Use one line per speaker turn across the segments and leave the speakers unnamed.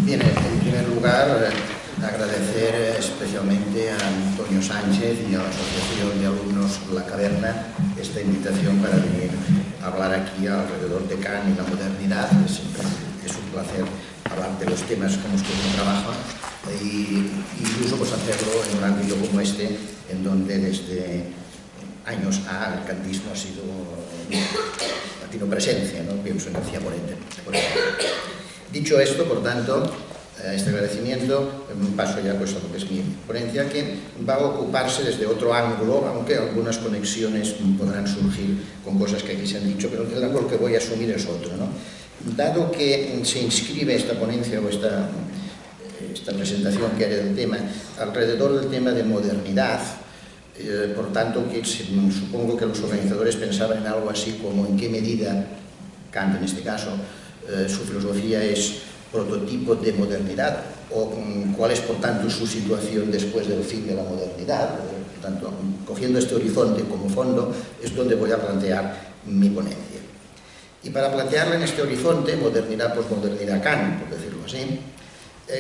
Bien, en primer lugar, agradecer especialmente a Antonio Sánchez y a la Asociación de Alumnos La Caverna esta invitación para venir a hablar aquí alrededor de Kant y la modernidad. Siempre es un placer hablar de los temas con los que uno trabaja e incluso pues, hacerlo en un ámbito como este, en donde desde años el kantismo ha tenido presencia, ¿no? Pienso en García Morente, por ejemplo. Dicho esto, por tanto, este agradecimiento, paso ya pues, a lo que es mi ponencia, que va a ocuparse desde otro ángulo, aunque algunas conexiones podrán surgir con cosas que aquí se han dicho, pero el ángulo que voy a asumir es otro, ¿no? Dado que se inscribe esta ponencia o esta presentación que haré del tema alrededor del tema de modernidad, por tanto, que supongo que los organizadores pensaban en algo así como en qué medida Kant, en este caso, su filosofía es prototipo de modernidad o cuál es, por tanto, su situación después del fin de la modernidad. Por tanto, cogiendo este horizonte como fondo, es donde voy a plantear mi ponencia. Y para plantearla en este horizonte, modernidad, posmodernidad, Kant, por decirlo así,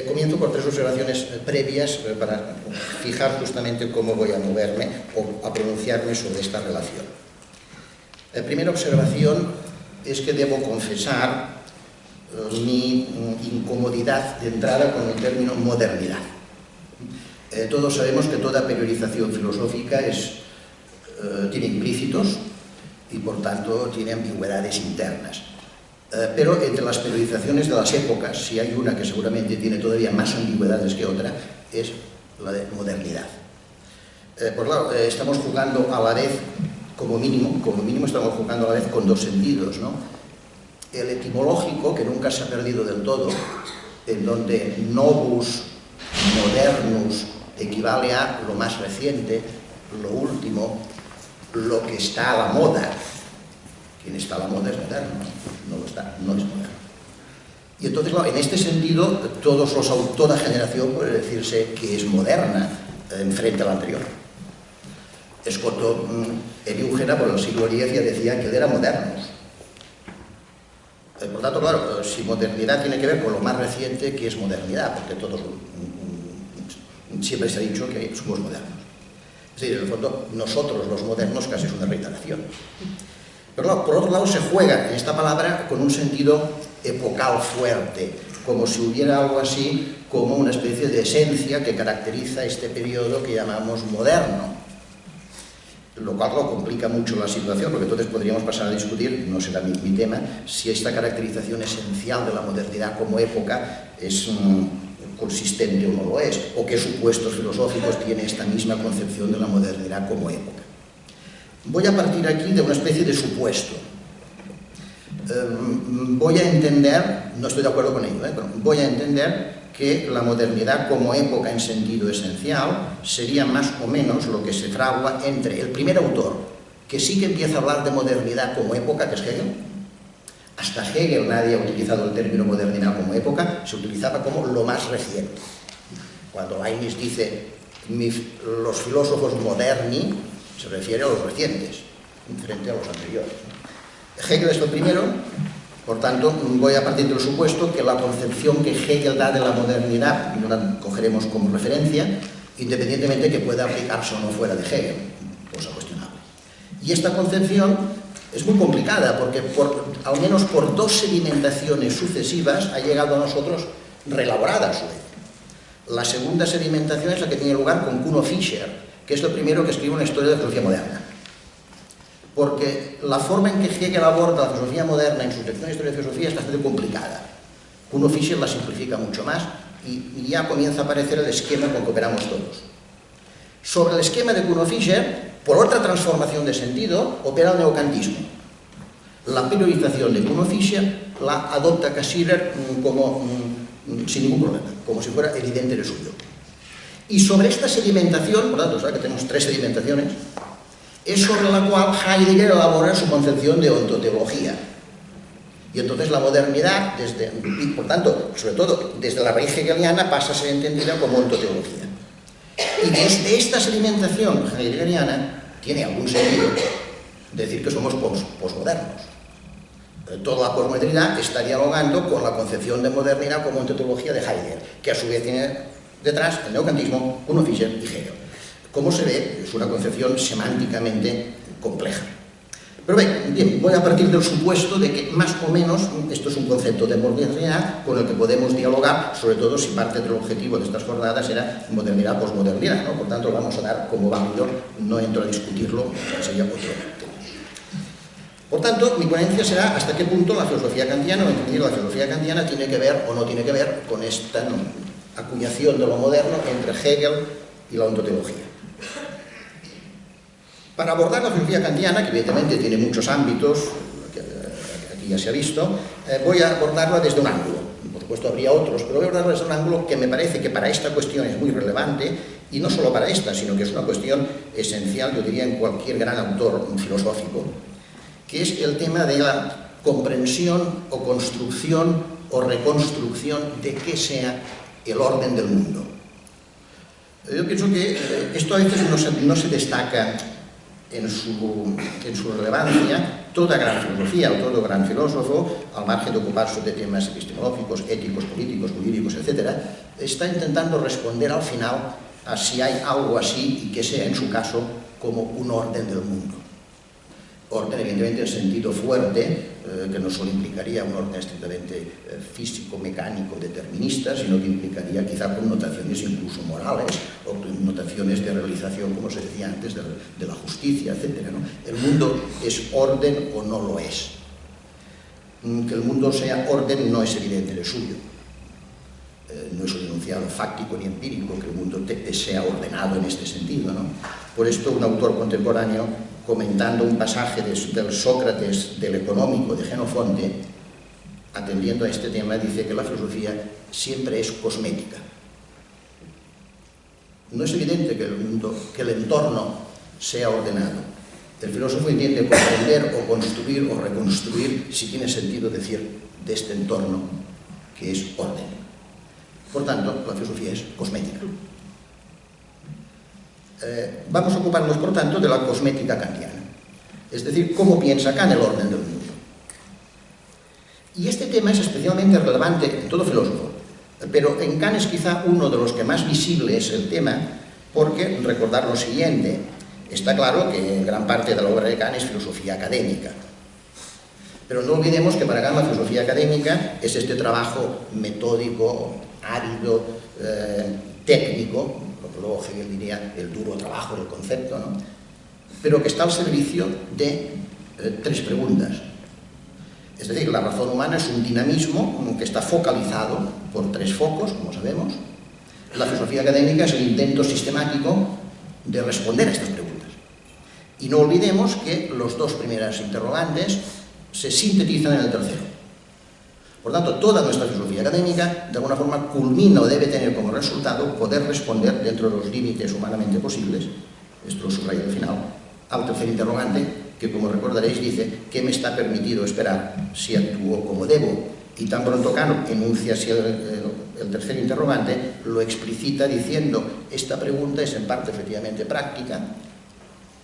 comienzo por tres observaciones previas para fijar justamente cómo voy a moverme o a pronunciarme sobre esta relación. La primera observación es que debo confesar mi incomodidad de entrada con el término modernidad. Todos sabemos que toda periodización filosófica tiene implícitos y por tanto tiene ambigüedades internas. Pero entre las periodizaciones de las épocas, si hay una que seguramente tiene todavía más ambigüedades que otra, es la de modernidad. Por claro, estamos jugando a la vez, como mínimo estamos jugando a la vez con dos sentidos, ¿no? El etimológico, que nunca se ha perdido del todo, en donde novus, modernus, equivale a lo más reciente, lo último, lo que está a la moda. Quien está a la moda es moderno, no lo está, no es moderno. Y entonces, en este sentido, toda generación puede decirse que es moderna frente a la anterior. Escoto Eriúgena, por el siglo X, ya decía que él era moderno. Por tanto, claro, si modernidad tiene que ver con lo más reciente, ¿qué es modernidad? Porque siempre se ha dicho que somos modernos. Es decir, en el fondo, nosotros los modernos casi es una reiteración. Pero claro, por otro lado se juega en esta palabra con un sentido epocal fuerte, como si hubiera algo así como una especie de esencia que caracteriza este periodo que llamamos moderno. Lo cual lo complica mucho la situación, porque entonces podríamos pasar a discutir, no será mi tema, si esta caracterización esencial de la modernidad como época es consistente o no lo es, o qué supuestos filosóficos tiene esta misma concepción de la modernidad como época. Voy a partir aquí de una especie de supuesto. Voy a entender, no estoy de acuerdo con ello, pero voy a entender que la modernidad como época en sentido esencial sería más o menos lo que se fragua entre el primer autor, que sí que empieza a hablar de modernidad como época, que es Hegel. Hasta Hegel nadie ha utilizado el término modernidad como época, se utilizaba como lo más reciente. Cuando Leibniz dice los filósofos moderni, se refiere a los recientes, frente a los anteriores. Hegel es el primero. Por tanto, voy a partir del supuesto que la concepción que Hegel da de la modernidad no la cogeremos como referencia, independientemente de que pueda aplicarse o no fuera de Hegel, cosa cuestionable. Y esta concepción es muy complicada, porque al menos por dos sedimentaciones sucesivas ha llegado a nosotros reelaborada a su vez. La segunda sedimentación es la que tiene lugar con Kuno Fischer, que es el primero que escribe una historia de la filosofía moderna. Porque la forma en que Hegel aborda la filosofía moderna en su sección de historia de filosofía es bastante complicada. Kuno Fischer la simplifica mucho más y ya comienza a aparecer el esquema con que operamos todos. Sobre el esquema de Kuno Fischer, por otra transformación de sentido, opera el neocantismo. La periodización de Kuno Fischer la adopta Cassirer sin ningún problema, como si fuera evidente de suyo. Y sobre esta sedimentación, por tanto, ¿sabes que tenemos tres sedimentaciones? Es sobre la cual Heidegger elabora su concepción de ontoteología. Y entonces la modernidad, por tanto, sobre todo desde la raíz hegeliana, pasa a ser entendida como ontoteología. Y desde esta sedimentación heideggeriana tiene algún sentido decir que somos posmodernos. Toda la posmodernidad está dialogando con la concepción de modernidad como ontología de Heidegger, que a su vez tiene detrás el neokantismo, Kuno Fischer y Hegel. Como se ve, es una concepción semánticamente compleja. Pero bien, voy a partir del supuesto de que más o menos esto es un concepto de modernidad con el que podemos dialogar, sobre todo si parte del objetivo de estas jornadas era modernidad-posmodernidad, ¿no? Por tanto, lo vamos a dar como válido, no entro a discutirlo, sería otro tema. Por tanto, mi ponencia será hasta qué punto la filosofía kantiana, o entender la filosofía kantiana, tiene que ver o no tiene que ver con esta acuñación de lo moderno entre Hegel y la ontología. Para abordar la filosofía kantiana, que evidentemente tiene muchos ámbitos, que aquí ya se ha visto, voy a abordarla desde un ángulo. Por supuesto habría otros, pero voy a abordarla desde un ángulo que me parece que para esta cuestión es muy relevante, y no solo para esta, sino que es una cuestión esencial, yo diría, en cualquier gran autor filosófico, que es el tema de la comprensión o construcción o reconstrucción de qué sea el orden del mundo. Yo pienso que esto a veces no se destaca en su relevancia. Toda gran filosofía o todo gran filósofo, al margen de ocuparse de temas epistemológicos, éticos, políticos, jurídicos, etc., está intentando responder al final a si hay algo así y que sea, en su caso, como un orden del mundo. Orden, evidentemente, en sentido fuerte, que no solo implicaría un orden estrictamente físico, mecánico, determinista, sino que implicaría quizá connotaciones incluso morales o connotaciones de realización, como se decía antes, de la justicia, etc., ¿no? El mundo es orden o no lo es. Que el mundo sea orden no es evidente de suyo. No es un enunciado fáctico ni empírico que el mundo sea ordenado en este sentido, ¿no? Por esto, un autor contemporáneo, comentando un pasaje del Sócrates del Económico de Jenofonte, atendiendo a este tema, dice que la filosofía siempre es cosmética. No es evidente que el entorno sea ordenado. El filósofo entiende comprender o construir o reconstruir, si tiene sentido decir, de este entorno que es orden. Por tanto, la filosofía es cosmética. Vamos a ocuparnos, por tanto, de la cosmética kantiana. Es decir, cómo piensa Kant el orden del mundo. Y este tema es especialmente relevante en todo filósofo, pero en Kant es quizá uno de los que más visible es el tema, porque, recordar lo siguiente, está claro que gran parte de la obra de Kant es filosofía académica. Pero no olvidemos que para Kant la filosofía académica es este trabajo metódico, árido, técnico, lo que luego Hegel diría el duro trabajo del concepto, ¿no? Pero que está al servicio de tres preguntas. Es decir, la razón humana es un dinamismo que está focalizado por tres focos, como sabemos. La filosofía académica es el intento sistemático de responder a estas preguntas. Y no olvidemos que los dos primeras interrogantes se sintetizan en el tercero. Por tanto, toda nuestra filosofía académica, de alguna forma, culmina o debe tener como resultado poder responder dentro de los límites humanamente posibles, esto lo subrayo al final, al tercer interrogante, que, como recordaréis, dice ¿qué me está permitido esperar si actúo como debo? Y tan pronto Kant enuncia así el tercer interrogante, lo explicita diciendo esta pregunta es en parte efectivamente práctica,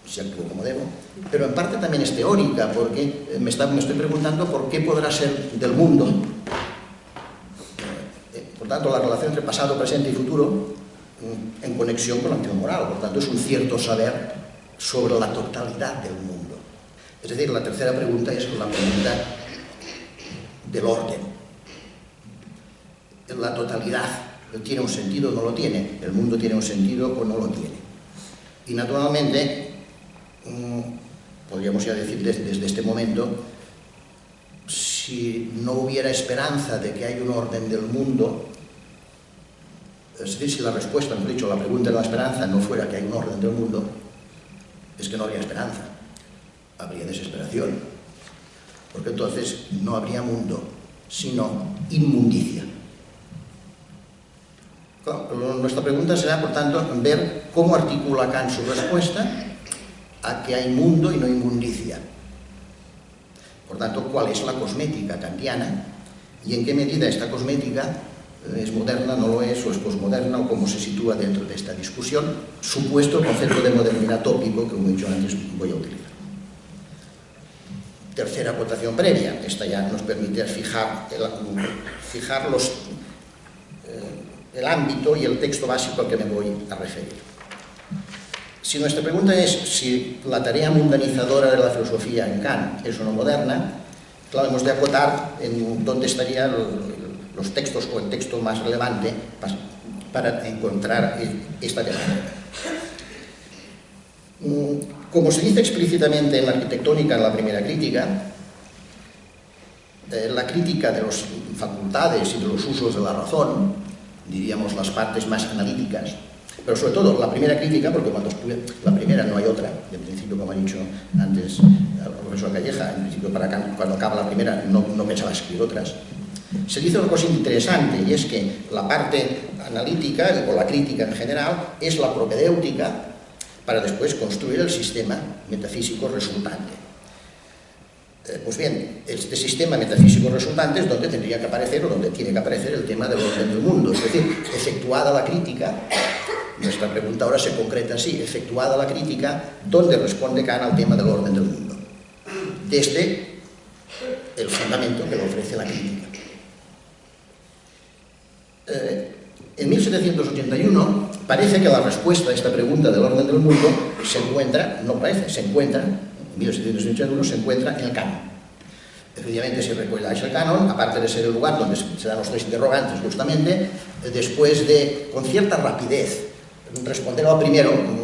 si actúo como debo, pero en parte también es teórica, porque me estoy preguntando por qué podrá ser del mundo. Por tanto, la relación entre pasado, presente y futuro en conexión con la acción moral. Por tanto, es un cierto saber sobre la totalidad del mundo. Es decir, la tercera pregunta es la pregunta del orden. La totalidad tiene un sentido o no lo tiene, el mundo tiene un sentido o no lo tiene. Y naturalmente, podríamos ya decir desde este momento, si no hubiera esperanza de que hay un orden del mundo, es decir, si la respuesta, mejor dicho, la pregunta de la esperanza no fuera que hay un orden del mundo, es que no habría esperanza, habría desesperación, porque entonces no habría mundo, sino inmundicia. Claro, nuestra pregunta será, por tanto, ver cómo articula Kant su respuesta a que hay mundo y no inmundicia. Por tanto, ¿cuál es la cosmética kantiana? Y en qué medida esta cosmética es moderna, no lo es, o es posmoderna, o cómo se sitúa dentro de esta discusión, supuesto el concepto de modernidad tópico que, como he dicho antes, voy a utilizar. tercera acotación previa. Esta ya nos permite fijar el ámbito y el texto básico al que me voy a referir. Si nuestra pregunta es si la tarea mundanizadora de la filosofía en Kant es o no moderna, claro, hemos de acotar en dónde estarían los textos o el texto más relevante para encontrar esta temática. Como se dice explícitamente en la arquitectónica, en la primera crítica, la crítica de las facultades y de los usos de la razón, diríamos las partes más analíticas, pero sobre todo la primera crítica, porque cuando estuve la primera no hay otra, en principio, como ha dicho antes el profesor Calleja, en principio cuando acaba la primera no pensaba escribir otras. Se dice una cosa interesante, y es que la parte analítica, o la crítica en general, es la propedéutica para después construir el sistema metafísico resultante. Pues bien, este sistema metafísico resultante es donde tendría que aparecer, o donde tiene que aparecer el tema del orden del mundo. Es decir, efectuada la crítica, nuestra pregunta ahora se concreta así, efectuada la crítica, ¿dónde responde Kant al tema del orden del mundo? Desde el fundamento que le ofrece la crítica. En 1781 parece que la respuesta a esta pregunta del orden del mundo se encuentra, en 1781 se encuentra en el canon. Efectivamente, si recordáis el canon, aparte de ser el lugar donde se dan los tres interrogantes justamente, después de, con cierta rapidez, responder al primero,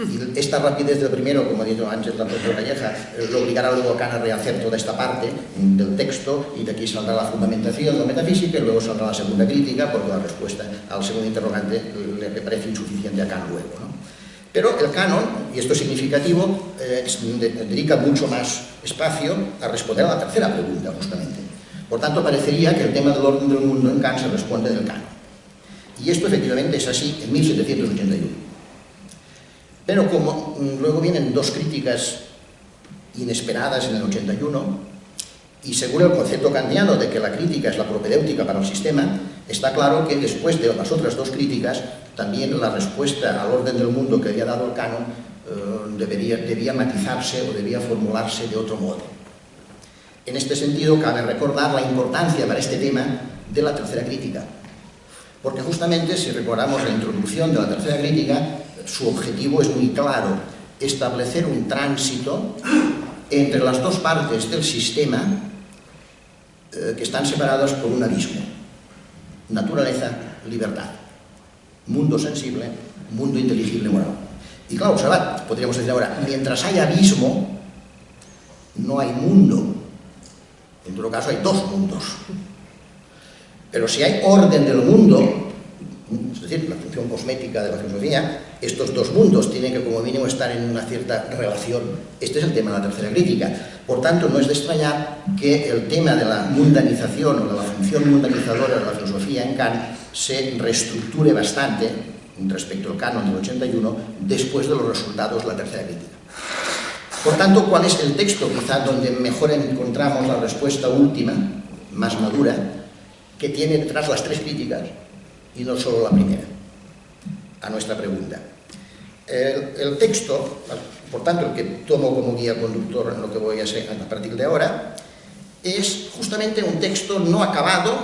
y esta rapidez del primero, como ha dicho antes la profesora Calleja, lo obligará luego a Kant a rehacer toda esta parte del texto, y de aquí saldrá la fundamentación de la metafísica, y luego saldrá la segunda crítica, porque la respuesta al segundo interrogante le parece insuficiente a Kant luego, ¿no? Pero el canon, y esto es significativo, dedica mucho más espacio a responder a la tercera pregunta, justamente. Por tanto, parecería que el tema del orden del mundo en Kant se responde del canon. Y esto efectivamente es así en 1781. Pero como luego vienen dos críticas inesperadas en el 81, y según el concepto kantiano de que la crítica es la propedéutica para el sistema, está claro que después de las otras dos críticas, también la respuesta al orden del mundo que había dado el canon debía matizarse o debía formularse de otro modo. En este sentido, cabe recordar la importancia para este tema de la tercera crítica, porque justamente, si recordamos la introducción de la tercera crítica, su objetivo es muy claro: establecer un tránsito entre las dos partes del sistema que están separadas por un abismo: naturaleza, libertad, mundo sensible, mundo inteligible, moral. Y claro, observad, podríamos decir ahora, mientras hay abismo, no hay mundo. En todo caso, hay dos mundos. Pero si hay orden del mundo, es decir, la función cosmética de la filosofía, estos dos mundos tienen que como mínimo estar en una cierta relación. Este es el tema de la tercera crítica. Por tanto, no es de extrañar que el tema de la mundanización o de la función mundanizadora de la filosofía en Kant se reestructure bastante respecto al canon del 81 después de los resultados de la tercera crítica. Por tanto, ¿cuál es el texto quizá donde mejor encontramos la respuesta última, más madura, que tiene detrás las tres críticas y no solo la primera, a nuestra pregunta? El texto, por tanto, el que tomo como guía conductor en lo que voy a hacer a partir de ahora, es justamente un texto no acabado,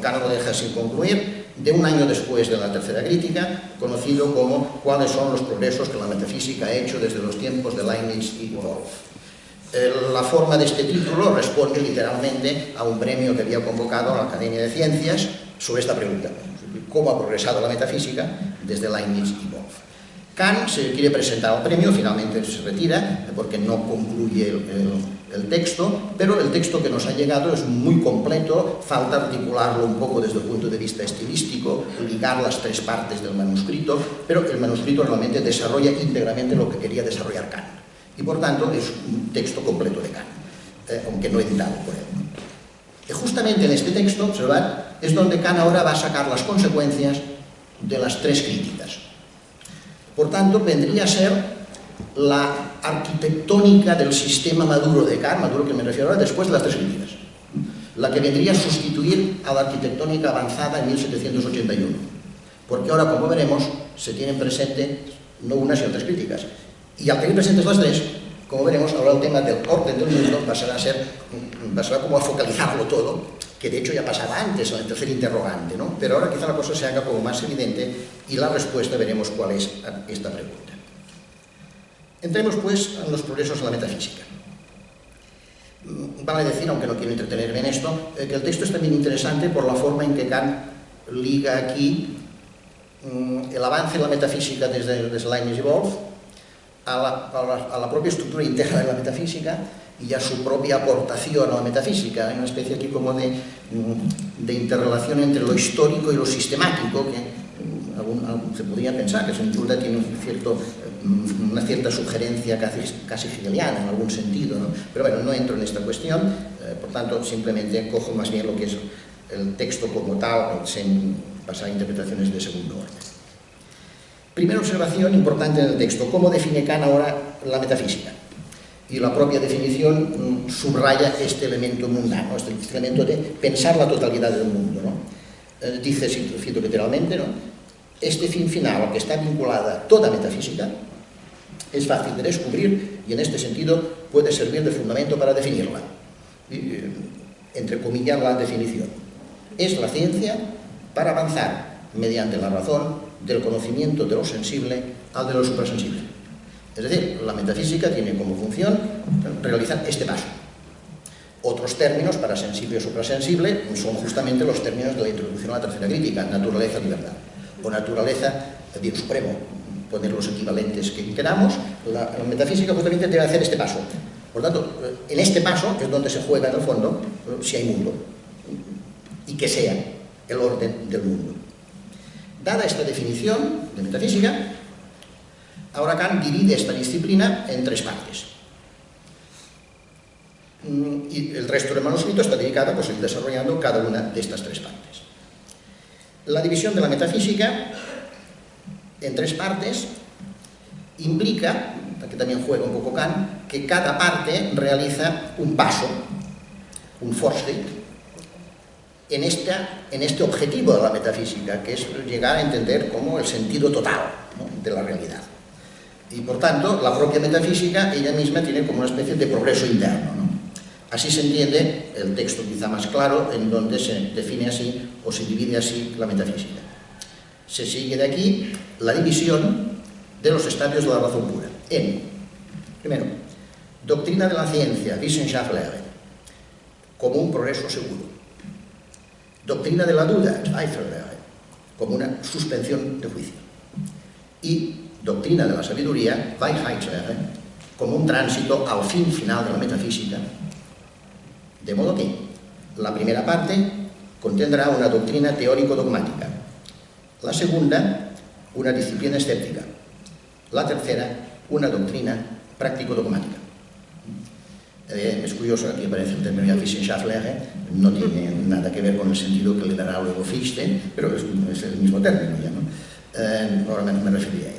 Kant lo deja sin concluir, de un año después de la tercera crítica, conocido como ¿Cuáles son los progresos que la metafísica ha hecho desde los tiempos de Leibniz y Wolff? La forma de este título responde literalmente a un premio que había convocado a la Academia de Ciencias sobre esta pregunta: ¿cómo ha progresado la metafísica desde Leibniz y Wolff? Kant se quiere presentar al premio, finalmente se retira porque no concluye el texto, pero el texto que nos ha llegado es muy completo, falta articularlo un poco desde el punto de vista estilístico, ligar las tres partes del manuscrito, pero el manuscrito realmente desarrolla íntegramente lo que quería desarrollar Kant. Y por tanto es un texto completo de Kant, aunque no editado por él. Y justamente en este texto, observad, es donde Kant ahora va a sacar las consecuencias de las tres críticas. Por tanto, vendría a ser la arquitectónica del sistema maduro de Kant, maduro que me refiero ahora, después de las tres críticas, la que vendría a sustituir a la arquitectónica avanzada en 1781. Porque ahora, como veremos, se tienen presente no una sino tres críticas. Y al tener presentes las tres, como veremos, ahora el tema del orden del mundo pasará como a focalizarlo todo, que de hecho ya pasaba antes en el tercer interrogante, ¿no? Pero ahora quizá la cosa se haga como más evidente y la respuesta veremos cuál es a esta pregunta. Entremos pues en los progresos de la metafísica. Vale decir, aunque no quiero entretenerme en esto, que el texto es también interesante por la forma en que Kant liga aquí el avance de la metafísica desde Leibniz y Wolff a la propia estructura íntegra de la metafísica y a su propia aportación a la metafísica. Hay una especie aquí como de interrelación entre lo histórico y lo sistemático que se podría pensar que sin duda tiene una cierta sugerencia casi hegeliana en algún sentido, ¿no? Pero bueno, no entro en esta cuestión, por tanto simplemente cojo más bien lo que es el texto como tal sin pasar a interpretaciones de segundo orden. Primera observación importante en el texto: ¿cómo define Kant ahora la metafísica? Y la propia definición subraya este elemento mundano, este elemento de pensar la totalidad del mundo, ¿no? Dice, cito literalmente, ¿no?, este fin final, que está vinculada a toda metafísica, es fácil de descubrir y en este sentido puede servir de fundamento para definirla. Entre comillas la definición. Es la ciencia para avanzar mediante la razón del conocimiento de lo sensible al de lo suprasensible. Es decir, la metafísica tiene como función realizar este paso. Otros términos para sensible o suprasensible son justamente los términos de la introducción a la tercera crítica: naturaleza, libertad, o naturaleza, bien supremo, poner los equivalentes que queramos. La metafísica justamente debe hacer este paso. Por tanto, en este paso es donde se juega en el fondo si hay mundo y que sea el orden del mundo. Dada esta definición de metafísica, ahora Kant divide esta disciplina en tres partes. Y el resto del manuscrito está dedicado a seguir desarrollando cada una de estas tres partes. La división de la metafísica en tres partes implica, aquí también juega un poco Kant, que cada parte realiza un paso, un Fortschritt, en este objetivo de la metafísica, que es llegar a entender como el sentido total, ¿no?, de la realidad. Y por tanto, la propia metafísica, ella misma, tiene como una especie de progreso interno, ¿no? Así se entiende el texto quizá más claro, en donde se define así o se divide así la metafísica. Se sigue de aquí la división de los estadios de la razón pura en, primero, doctrina de la ciencia, Wissenschaftslehre, como un progreso seguro; doctrina de la duda, Zweifelslehre, como una suspensión de juicio; y doctrina de la sabiduría, Weisheitslehre, como un tránsito al fin final de la metafísica. De modo que la primera parte contendrá una doctrina teórico-dogmática, la segunda una disciplina escéptica, la tercera una doctrina práctico-dogmática. Es curioso, aquí aparece el término Wissenschaftslehre, no tiene nada que ver con el sentido que le dará luego Fichte, pero es el mismo término ya, ¿no? Ahora me referiré a él.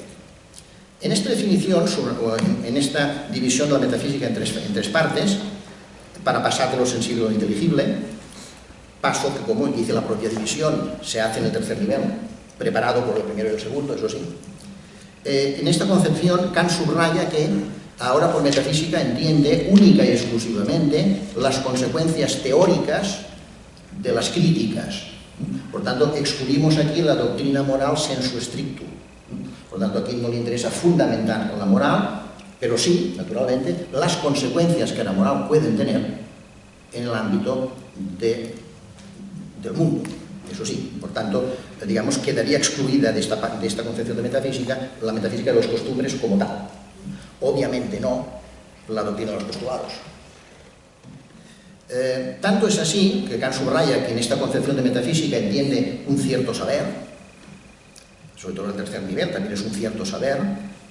En esta definición, en esta división de la metafísica en tres partes, para pasar de lo sensible a lo inteligible, paso que, como dice la propia división, se hace en el tercer nivel, preparado por el primero y el segundo, eso sí. En esta concepción, Kant subraya que ahora por metafísica entiende única y exclusivamente las consecuencias teóricas de las críticas. Por tanto, excluimos aquí la doctrina moral sensu stricto. Por tanto, aquí no le interesa fundamentar la moral, pero sí, naturalmente, las consecuencias que la moral pueden tener en el ámbito del mundo. Eso sí, por tanto, digamos, quedaría excluida de esta concepción de metafísica la metafísica de los costumbres como tal. Obviamente no la doctrina de los postulados. Tanto es así que Kant subraya que en esta concepción de metafísica entiende un cierto saber, sobre todo en el tercer nivel también es un cierto saber,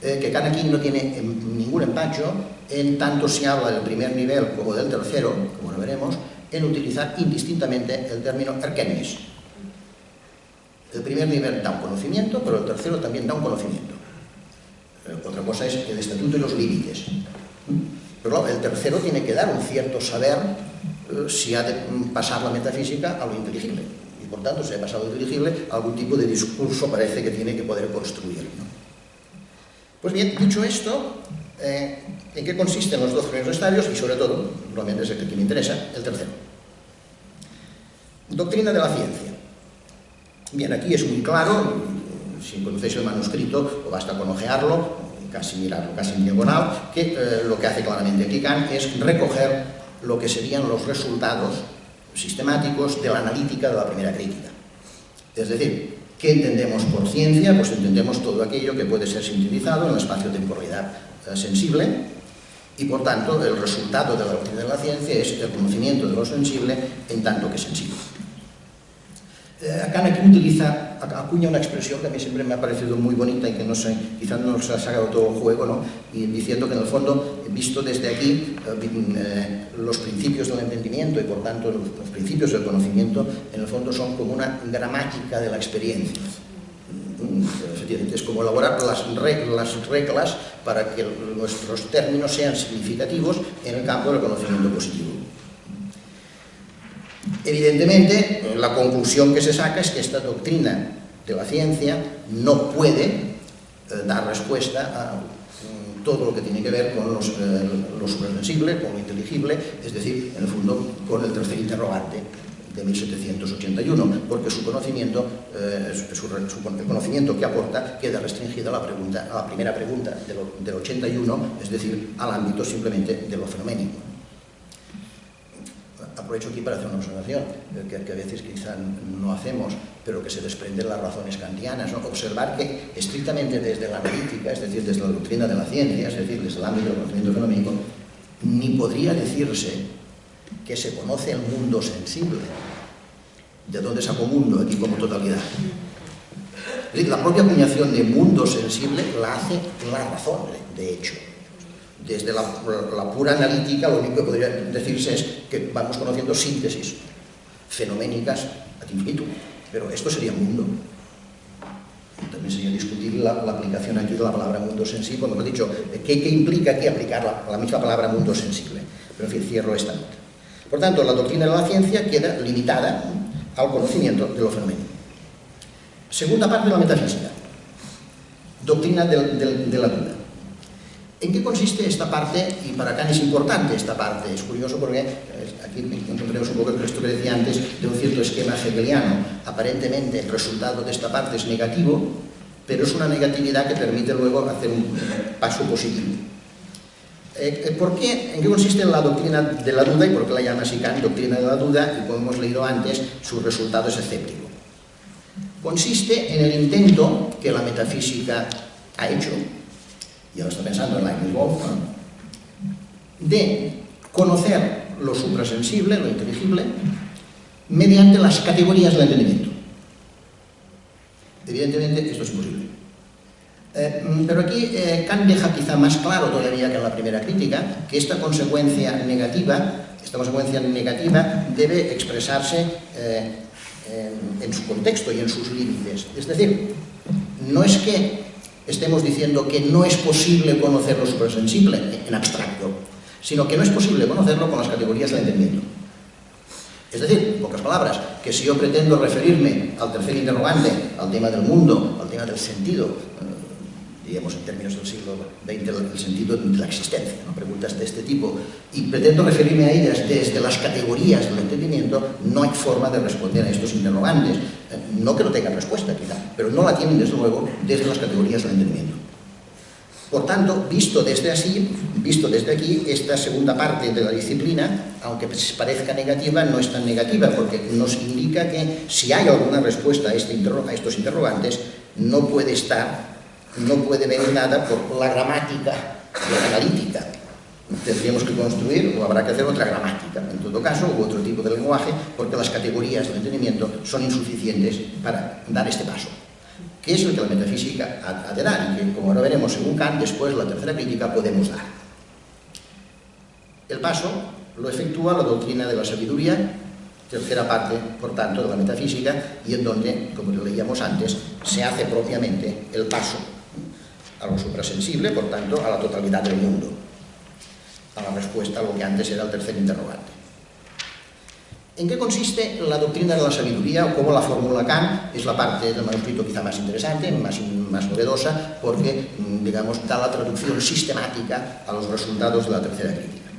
que Kant aquí no tiene ningún empacho, en tanto si habla del primer nivel como del tercero, como lo veremos, en utilizar indistintamente el término Erkenntnis. El primer nivel da un conocimiento, pero el tercero también da un conocimiento. Otra cosa es el estatuto y los límites. Pero el tercero tiene que dar un cierto saber si ha de pasar la metafísica a lo inteligible. Y por tanto, si ha pasado a lo inteligible, algún tipo de discurso parece que tiene que poder construir, ¿no? Pues bien, dicho esto, ¿En qué consisten los dos primeros estadios? Y sobre todo, realmente es el que me interesa, el tercero. Doctrina de la ciencia. Bien, aquí es muy claro, si conocéis el manuscrito, o basta con ojearlo, casi mirarlo, casi en diagonal, que lo que hace claramente aquí Kant es recoger lo que serían los resultados sistemáticos de la analítica de la primera crítica. Es decir, ¿qué entendemos por ciencia? Pues entendemos todo aquello que puede ser sintetizado en la espacio-temporalidad sensible y, por tanto, el resultado de la doctrina de la ciencia es el conocimiento de lo sensible en tanto que sensible. Kant aquí acuña una expresión que a mí siempre me ha parecido muy bonita y que no sé, quizás no se ha sacado todo el juego, ¿no? Y diciendo que en el fondo, visto desde aquí, los principios del entendimiento y por tanto los principios del conocimiento, en el fondo son como una gramática de la experiencia. Efectivamente, es como elaborar las reglas para que nuestros términos sean significativos en el campo del conocimiento positivo. Evidentemente, la conclusión que se saca es que esta doctrina de la ciencia no puede dar respuesta a todo lo que tiene que ver con lo supersensible, con lo inteligible, es decir, en el fondo, con el tercer interrogante de 1781, porque su conocimiento, el conocimiento que aporta queda restringido a la primera pregunta del 81, es decir, al ámbito simplemente de lo fenoménico. Aprovecho aquí para hacer una observación que a veces quizá no hacemos, pero que se desprende de las razones kantianas, ¿no? Observar que estrictamente desde la analítica, es decir, desde la doctrina de la ciencia, es decir, desde el ámbito del conocimiento fenoménico, ni podría decirse que se conoce el mundo sensible. ¿De dónde saco mundo aquí como totalidad? Es decir, la propia acuñación de mundo sensible la hace la razón, de hecho. Desde la pura analítica, lo único que podría decirse es que vamos conociendo síntesis fenoménicas ad infinitum, pero esto sería mundo. También sería discutible la aplicación aquí de la palabra mundo sensible, cuando hemos dicho ¿qué implica aquí aplicar la misma palabra mundo sensible? Pero en fin, cierro esta nota. Por tanto, la doctrina de la ciencia queda limitada al conocimiento de lo fenoménico. Segunda parte de la metafísica. Doctrina de la duda. ¿En qué consiste esta parte? Y para Kant es importante esta parte. Es curioso porque aquí encontremos un poco esto que decía antes de un cierto esquema hegeliano. Aparentemente el resultado de esta parte es negativo, pero es una negatividad que permite luego hacer un paso positivo. ¿Por qué? ¿En qué consiste la doctrina de la duda y por qué la llama así Kant doctrina de la duda? Y como hemos leído antes, su resultado es escéptico. Consiste en el intento que la metafísica ha hecho, y ahora está pensando en Leibniz Wolfram, de conocer lo suprasensible, lo inteligible, mediante las categorías del entendimiento. Evidentemente, esto es imposible. Pero aquí Kant deja quizá más claro todavía que en la primera crítica que esta consecuencia negativa debe expresarse en su contexto y en sus límites. Es decir, no es que estemos diciendo que no es posible conocer lo supersensible en abstracto, sino que no es posible conocerlo con las categorías del entendimiento. Es decir, en pocas palabras, que si yo pretendo referirme al tercer interrogante, al tema del mundo, al tema del sentido, diríamos en términos del siglo XX, el sentido de la existencia, ¿no? Preguntas de este tipo, y pretendo referirme a ellas desde las categorías del entendimiento, no hay forma de responder a estos interrogantes. No que no tengan respuesta, quizá, pero no la tienen, desde luego, desde las categorías del entendimiento. Por tanto, visto desde aquí, esta segunda parte de la disciplina, aunque parezca negativa, no es tan negativa, porque nos indica que si hay alguna respuesta a estos interrogantes, no puede venir nada por la gramática de la analítica. Tendríamos que construir, o habrá que hacer otra gramática, en todo caso, u otro tipo de lenguaje, porque las categorías del entendimiento son insuficientes para dar este paso. ¿Qué es lo que la metafísica ha de dar? Y que, como ahora veremos, según Kant, después la tercera crítica podemos dar. El paso lo efectúa la doctrina de la sabiduría, tercera parte, por tanto, de la metafísica, y en donde, como lo leíamos antes, se hace propiamente el paso a lo suprasensible, por tanto, a la totalidad del mundo, a la respuesta a lo que antes era el tercer interrogante. ¿En qué consiste la doctrina de la sabiduría o cómo la formula Kant? Es la parte del manuscrito quizá más interesante, más novedosa, porque, digamos, da la traducción sistemática a los resultados de la tercera crítica.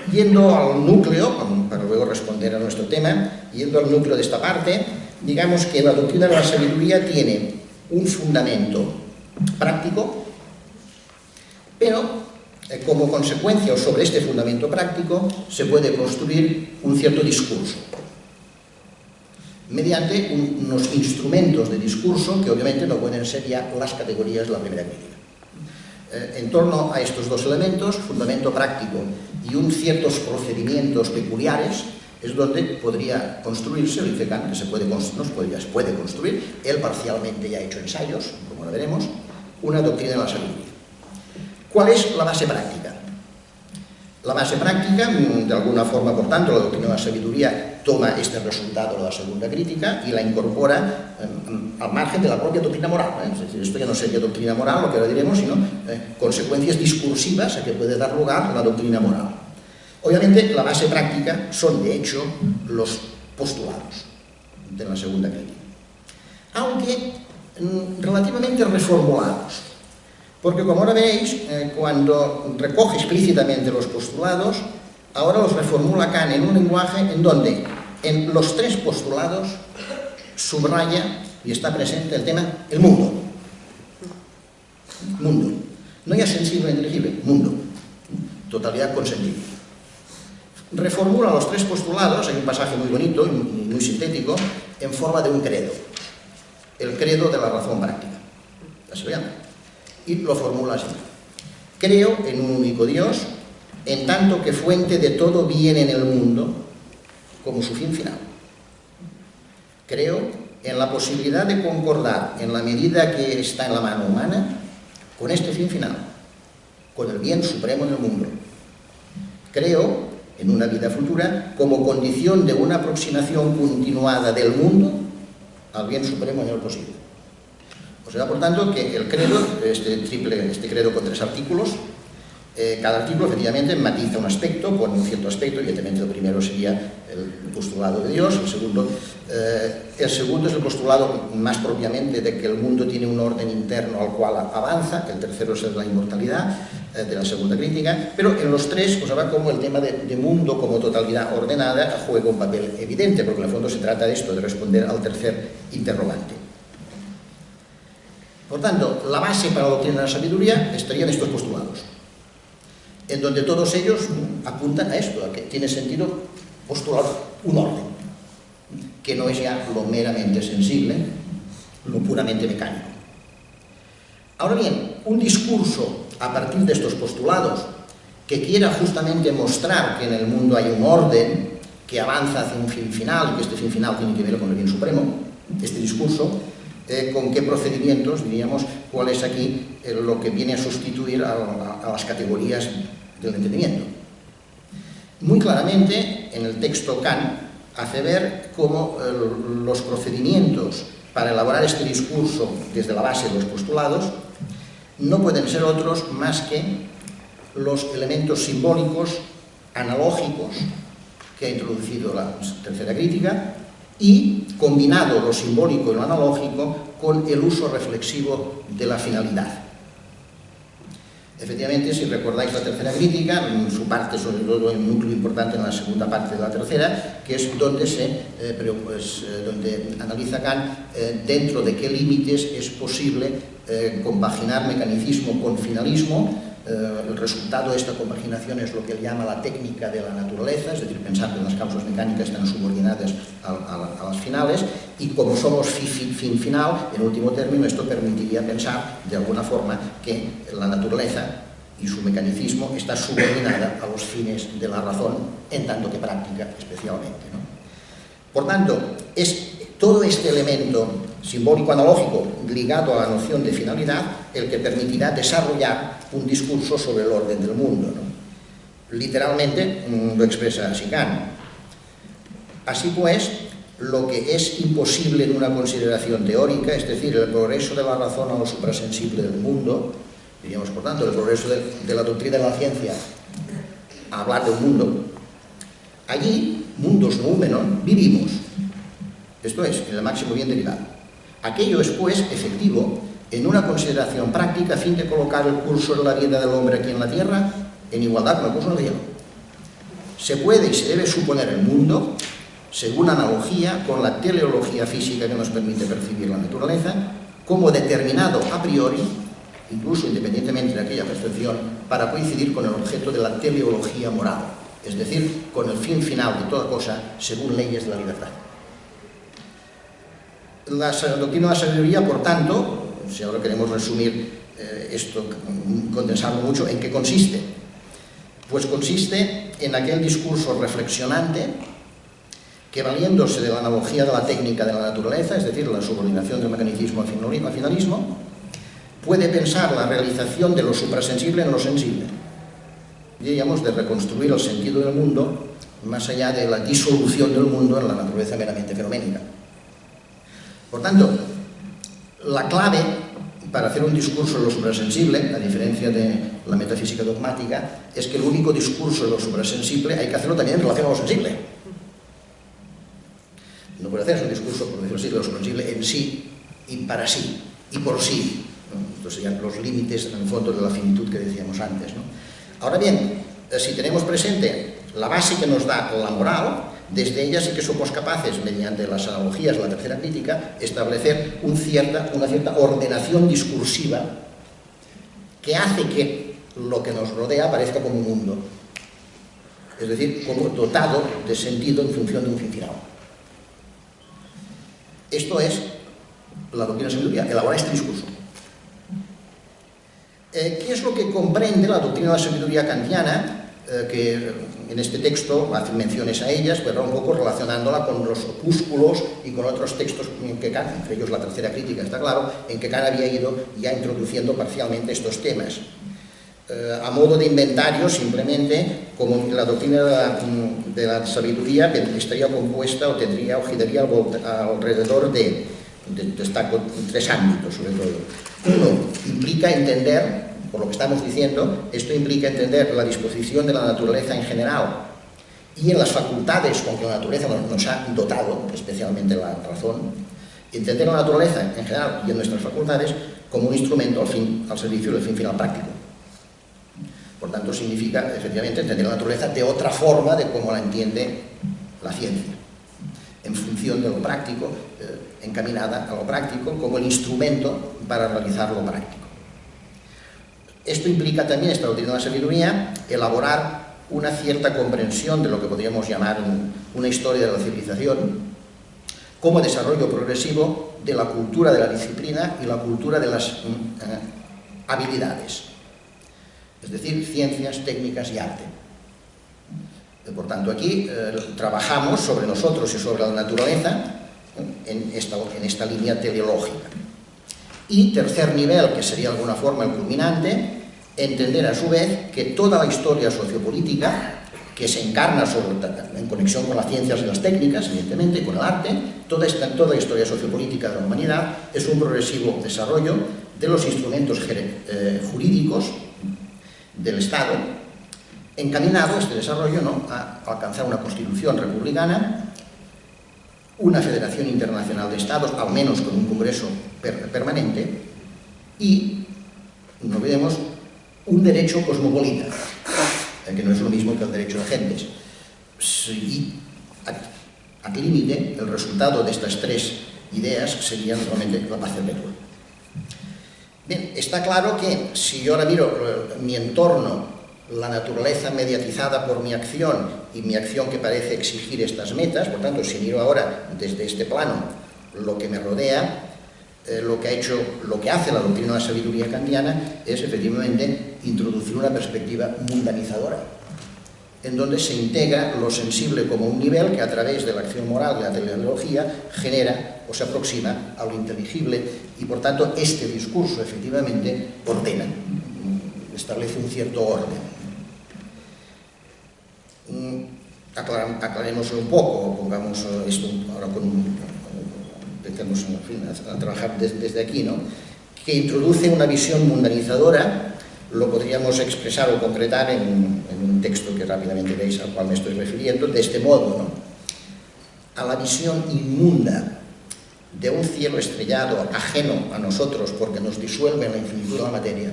Yendo al núcleo, para luego responder a nuestro tema, yendo al núcleo de esta parte, digamos que la doctrina de la sabiduría tiene un fundamento práctico, pero como consecuencia o sobre este fundamento práctico se puede construir un cierto discurso mediante unos instrumentos de discurso que obviamente no pueden ser ya las categorías de la primera crítica. En torno a estos dos elementos, fundamento práctico y ciertos procedimientos peculiares, es donde podría construirse, lo dice Kant, que se puede construir, él parcialmente ya ha hecho ensayos, como lo veremos, una doctrina de la sabiduría. ¿Cuál es la base práctica? La base práctica, de alguna forma, por tanto, la doctrina de la sabiduría toma este resultado de la segunda crítica y la incorpora al margen de la propia doctrina moral. Es decir, esto ya no sería doctrina moral, lo que ahora diremos, sino consecuencias discursivas a que puede dar lugar la doctrina moral. Obviamente, la base práctica son, de hecho, los postulados de la segunda crítica, aunque relativamente reformulados. Porque, como ahora veréis, cuando recoge explícitamente los postulados, ahora los reformula Kant en un lenguaje en donde en los tres postulados subraya y está presente el tema, el mundo. Mundo. No ya sensible o inteligible, mundo. Totalidad consentida. Reformula los tres postulados, hay un pasaje muy bonito y muy sintético, en forma de un credo. El credo de la razón práctica. Así lo llama. Y lo formula así: creo en un único Dios, en tanto que fuente de todo bien en el mundo, como su fin final. Creo en la posibilidad de concordar, en la medida que está en la mano humana, con este fin final, con el bien supremo del mundo. Creo en una vida futura como condición de una aproximación continuada del mundo al bien supremo en el posible. O sea, por tanto, que el credo, este credo con 3 artículos, cada artículo efectivamente matiza un aspecto, pone un cierto aspecto. Evidentemente el primero sería el postulado de Dios, el segundo es el postulado más propiamente de que el mundo tiene un orden interno al cual avanza, el tercero es la inmortalidad de la segunda crítica, pero en los tres pues habrá como el tema de mundo como totalidad ordenada juega un papel evidente, porque en el fondo se trata de esto, de responder al tercer interrogante. Por tanto, la base para la doctrina de la sabiduría estaría en estos postulados, en donde todos ellos apuntan a esto, a que tiene sentido postular un orden, que no es ya lo meramente sensible, lo puramente mecánico. Ahora bien, un discurso a partir de estos postulados que quiera justamente mostrar que en el mundo hay un orden que avanza hacia un fin final y que este fin final tiene que ver con el bien supremo, este discurso, con qué procedimientos, diríamos, cuál es aquí lo que viene a sustituir a las categorías del entendimiento. Muy claramente, en el texto Kant hace ver cómo los procedimientos para elaborar este discurso desde la base de los postulados no pueden ser otros más que los elementos simbólicos, analógicos, que ha introducido la tercera crítica, y combinado lo simbólico y lo analógico con el uso reflexivo de la finalidad. Efectivamente, si recordáis la tercera crítica, su parte, sobre todo el núcleo importante en la segunda parte de la tercera, que es donde donde analiza Kant dentro de qué límites es posible compaginar mecanicismo con finalismo. El resultado de esta compaginación es lo que él llama la técnica de la naturaleza, es decir, pensar que las causas mecánicas están subordinadas a las finales, y como somos fin final, en último término, esto permitiría pensar de alguna forma que la naturaleza y su mecanicismo está subordinada a los fines de la razón, en tanto que práctica especialmente, ¿no? Por tanto, es todo este elemento simbólico-analógico ligado a la noción de finalidad el que permitirá desarrollar un discurso sobre el orden del mundo, ¿no? Literalmente lo expresa así Kant. Así pues, lo que es imposible en una consideración teórica, es decir, el progreso de la razón a lo suprasensible del mundo, diríamos por tanto, el progreso de la doctrina de la ciencia a hablar de un mundo, Allí, mundus noumenon, vivimos. Esto es, en el máximo bien derivado. Aquello es, pues, efectivo en una consideración práctica a fin de colocar el curso de la vida del hombre aquí en la Tierra en igualdad con el curso del cielo. Se puede y se debe suponer el mundo, según analogía con la teleología física que nos permite percibir la naturaleza, como determinado a priori, incluso independientemente de aquella percepción, para coincidir con el objeto de la teleología moral, es decir, con el fin final de toda cosa según leyes de la libertad. La doctrina de la sabiduría, por tanto, si ahora queremos resumir esto, condensarlo mucho, ¿en qué consiste? Pues consiste en aquel discurso reflexionante que, valiéndose de la analogía de la técnica de la naturaleza, es decir, la subordinación del mecanicismo al finalismo, puede pensar la realización de lo suprasensible en lo sensible. Diríamos, de reconstruir el sentido del mundo más allá de la disolución del mundo en la naturaleza meramente fenoménica. Por tanto, la clave para hacer un discurso de lo suprasensible, a diferencia de la metafísica dogmática, es que el único discurso de lo suprasensible hay que hacerlo también en relación a lo sensible. No puede hacerse un discurso, por decirlo así, de lo suprasensible en sí y para sí y por sí. Estos serían los límites, en el fondo, de la finitud que decíamos antes, ¿no? Ahora bien, si tenemos presente la base que nos da la moral, desde ella sí que somos capaces, mediante las analogías de la tercera crítica, establecer una cierta ordenación discursiva que hace que lo que nos rodea parezca como un mundo. Es decir, como dotado de sentido en función de un fin final. Esto es la doctrina de la sabiduría, elaborar este discurso. ¿Qué es lo que comprende la doctrina de la sabiduría kantiana? Que en este texto hace menciones a ellas, pero un poco relacionándola con los opúsculos y con otros textos que Kant, entre ellos la tercera crítica, está claro, en que Kant había ido ya introduciendo parcialmente estos temas. A modo de inventario, simplemente, como la doctrina de la sabiduría estaría compuesta o giraría alrededor destaco tres ámbitos, sobre todo. Uno, implica entender, por lo que estamos diciendo, esto implica entender la disposición de la naturaleza en general y en las facultades con que la naturaleza nos ha dotado, especialmente la razón, entender la naturaleza en general y en nuestras facultades como un instrumento al servicio del fin final práctico. Por tanto, significa, efectivamente, entender la naturaleza de otra forma de cómo la entiende la ciencia, en función de lo práctico, encaminada a lo práctico, como el instrumento para realizar lo práctico. Esto implica también, esta doctrina de la sabiduría, elaborar una cierta comprensión de lo que podríamos llamar una historia de la civilización, como desarrollo progresivo de la cultura de la disciplina y la cultura de las habilidades, es decir, ciencias, técnicas y arte. Por tanto, aquí trabajamos sobre nosotros y sobre la naturaleza en esta línea teleológica. Y tercer nivel, que sería de alguna forma el culminante, entender a su vez que toda la historia sociopolítica, que se encarna en conexión con las ciencias y las técnicas, evidentemente, y con el arte, toda la historia sociopolítica de la humanidad es un progresivo desarrollo de los instrumentos jurídicos del Estado, encaminado este desarrollo, ¿no?, a alcanzar una constitución republicana, una federación internacional de estados, al menos con un congreso permanente, y, no olvidemos, un derecho cosmopolita, que no es lo mismo que el derecho de gentes. Y al límite, el resultado de estas tres ideas sería normalmente la paz perpetua. Bien, está claro que si yo ahora miro mi entorno, la naturaleza mediatizada por mi acción y mi acción que parece exigir estas metas, por tanto, si miro ahora desde este plano lo que me rodea, lo que hace la doctrina de la sabiduría kantiana es efectivamente introducir una perspectiva mundanizadora, en donde se integra lo sensible como un nivel que a través de la acción moral de la teleología genera o se aproxima a lo inteligible y por tanto este discurso efectivamente ordena, establece un cierto orden. Aclarémoslo un poco, pongamos esto ahora empecemos a trabajar desde aquí, ¿no?, que introduce una visión mundanizadora, lo podríamos expresar o concretar en un texto que rápidamente veis al cual me estoy refiriendo, de este modo, ¿no? A la visión inmunda de un cielo estrellado ajeno a nosotros porque nos disuelve en la infinitud de la materia.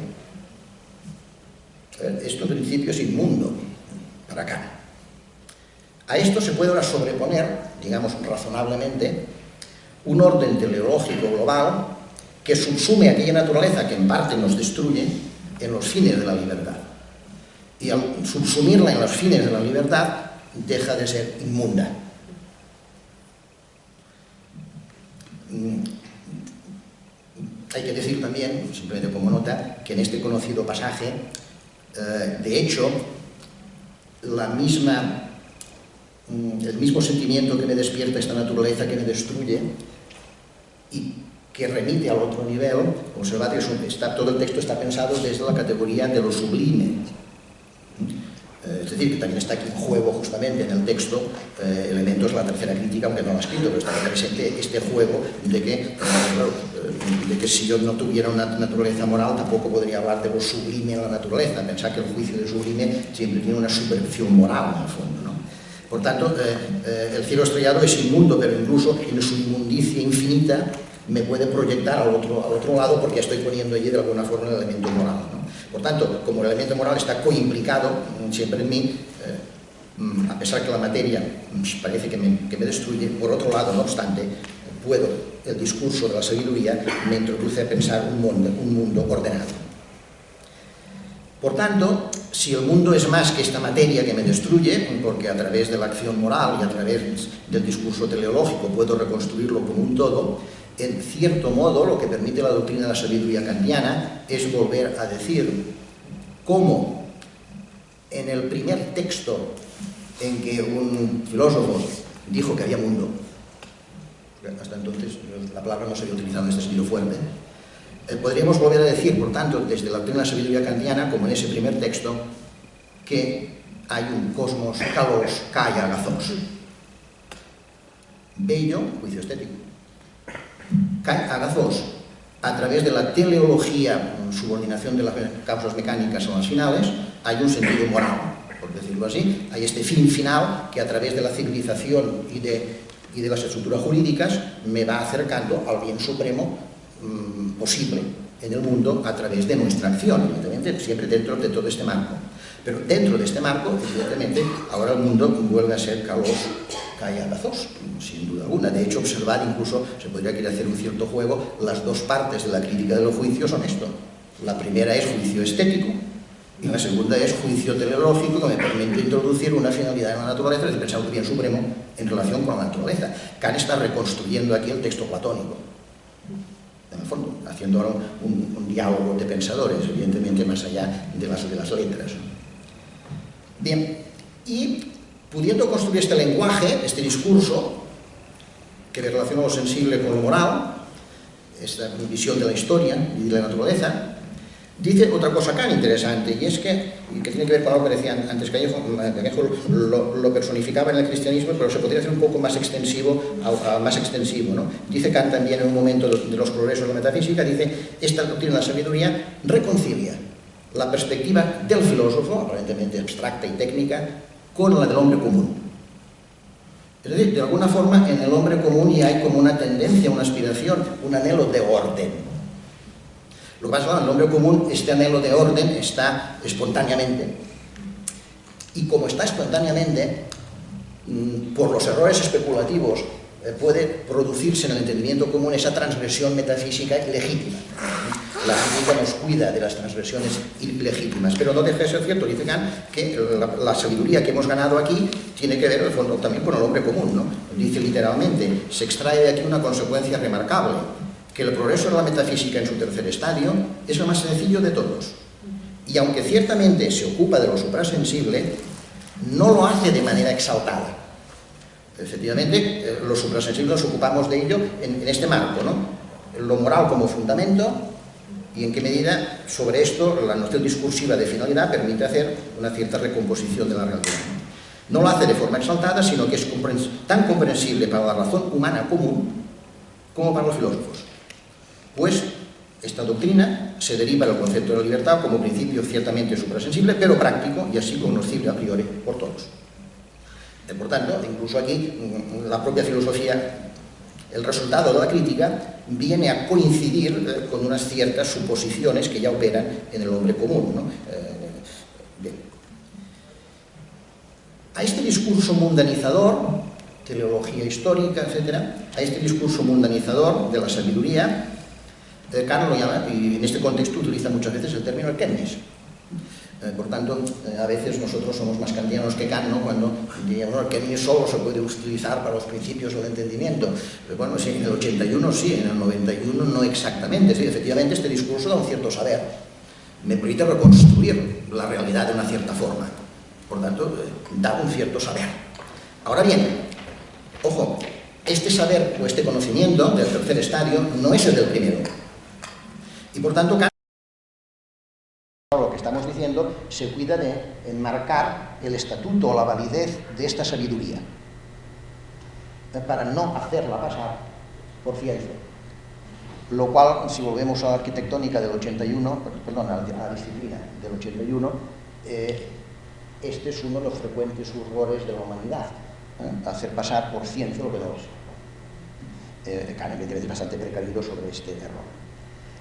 Esto en principio es inmundo para Kant. A esto se puede ahora sobreponer, digamos razonablemente, un orden teleológico global que subsume aquella naturaleza que en parte nos destruye en los fines de la libertad. Y al subsumirla en los fines de la libertad deja de ser inmunda. Hay que decir también, simplemente como nota, que en este conocido pasaje, de hecho, el mismo sentimiento que me despierta esta naturaleza que me destruye y que remite al otro nivel, observad que todo el texto está pensado desde la categoría de lo sublime. Es decir, que también está aquí en juego justamente en el texto elementos de la tercera crítica, aunque no lo ha escrito, pero está presente este juego de que si yo no tuviera una naturaleza moral tampoco podría hablar de lo sublime en la naturaleza. Pensar que el juicio de sublime siempre tiene una superficie moral en el fondo, ¿no? Por tanto, el cielo estrellado es inmundo, pero incluso en su inmundicia infinita me puede proyectar al otro lado porque estoy poniendo allí de alguna forma el elemento moral, ¿no? Por tanto, como el elemento moral está coimplicado siempre en mí, a pesar que la materia parece que me destruye, por otro lado, no obstante, el discurso de la sabiduría me introduce a pensar un mundo ordenado. Por tanto, si el mundo es más que esta materia que me destruye, porque a través de la acción moral y a través del discurso teleológico puedo reconstruirlo como un todo, en cierto modo lo que permite la doctrina de la sabiduría kantiana es volver a decir cómo en el primer texto en que un filósofo dijo que había mundo, hasta entonces la palabra no se había utilizado en este sentido fuerte, podríamos volver a decir, por tanto, desde la doctrina de la sabiduría kantiana, como en ese primer texto, que hay un cosmos kalos kaya agazos. Bello, juicio estético. Kai agazos, a través de la teleología, subordinación de las causas mecánicas a las finales, hay un sentido moral, por decirlo así. Hay este fin final que a través de la civilización y de las estructuras jurídicas me va acercando al bien supremo posible en el mundo a través de nuestra acción, evidentemente, siempre dentro de todo este marco. Pero dentro de este marco, evidentemente, ahora el mundo vuelve a ser kalos kaya agazos, sin duda alguna. De hecho, observar, incluso se podría querer hacer un cierto juego, las dos partes de la crítica de los juicios son esto. La primera es juicio estético y la segunda es juicio teleológico, que me permite introducir una finalidad en la naturaleza, es pensar un bien supremo en relación con la naturaleza. Kant está reconstruyendo aquí el texto platónico, en el fondo, haciendo ahora un diálogo de pensadores, evidentemente más allá de las letras. Bien, y pudiendo construir este lenguaje, este discurso, que relaciona lo sensible con lo moral, esta visión de la historia y de la naturaleza, dice otra cosa acá interesante, y es que tiene que ver con algo que decía antes Callejo, lo personificaba en el cristianismo, pero se podría hacer un poco más extensivo, ¿no? Dice Kant también en un momento de los progresos de la metafísica, dice, esta doctrina de la sabiduría reconcilia la perspectiva del filósofo, aparentemente abstracta y técnica, con la del hombre común. Es decir, de alguna forma en el hombre común ya hay como una tendencia, una aspiración, un anhelo de orden. Lo que pasa es que en el hombre común este anhelo de orden está espontáneamente. Y como está espontáneamente, por los errores especulativos puede producirse en el entendimiento común esa transgresión metafísica ilegítima. La física nos cuida de las transgresiones ilegítimas, pero no deja de ser cierto, dice Kant, que la sabiduría que hemos ganado aquí tiene que ver, en el fondo, también con el hombre común, ¿no? Dice literalmente, se extrae de aquí una consecuencia remarcable, que el progreso de la metafísica en su tercer estadio es el más sencillo de todos. Y aunque ciertamente se ocupa de lo suprasensible, no lo hace de manera exaltada. Efectivamente, los suprasensibles nos ocupamos de ello en este marco, ¿no? Lo moral como fundamento, y en qué medida sobre esto la noción discursiva de finalidad permite hacer una cierta recomposición de la realidad. No lo hace de forma exaltada, sino que es tan comprensible para la razón humana común como para los filósofos. Pues Esta doctrina se deriva del concepto de la libertad como principio ciertamente suprasensible, pero práctico y así conocible a priori por todos. Por tanto, incluso aquí, la propia filosofía, el resultado de la crítica, viene a coincidir con unas ciertas suposiciones que ya operan en el hombre común, ¿no? Bien. A este discurso mundanizador, teleología histórica, etc., a este discurso mundanizador de la sabiduría, Kant lo llama, y en este contexto utiliza muchas veces el término Erkenntnis. Por tanto, a veces nosotros somos más kantianos que Kant, ¿no? Cuando diríamos, no, el Erkenntnis solo se puede utilizar para los principios del entendimiento. Pero bueno, sí, en el 81 sí, en el 91 no exactamente. Sí, efectivamente, este discurso da un cierto saber. Me permite reconstruir la realidad de una cierta forma. Por tanto, da un cierto saber. Ahora bien, ojo, este saber o este conocimiento del tercer estadio no es el del primero. Y por tanto, lo que estamos diciendo se cuida de enmarcar el estatuto o la validez de esta sabiduría para no hacerla pasar por ciencia. Lo cual, si volvemos a la arquitectónica del 81, perdón, a la disciplina del 81, este es uno de los frecuentes errores de la humanidad, hacer pasar por ciencia lo que no es. Kant evidentemente es bastante precavido sobre este error.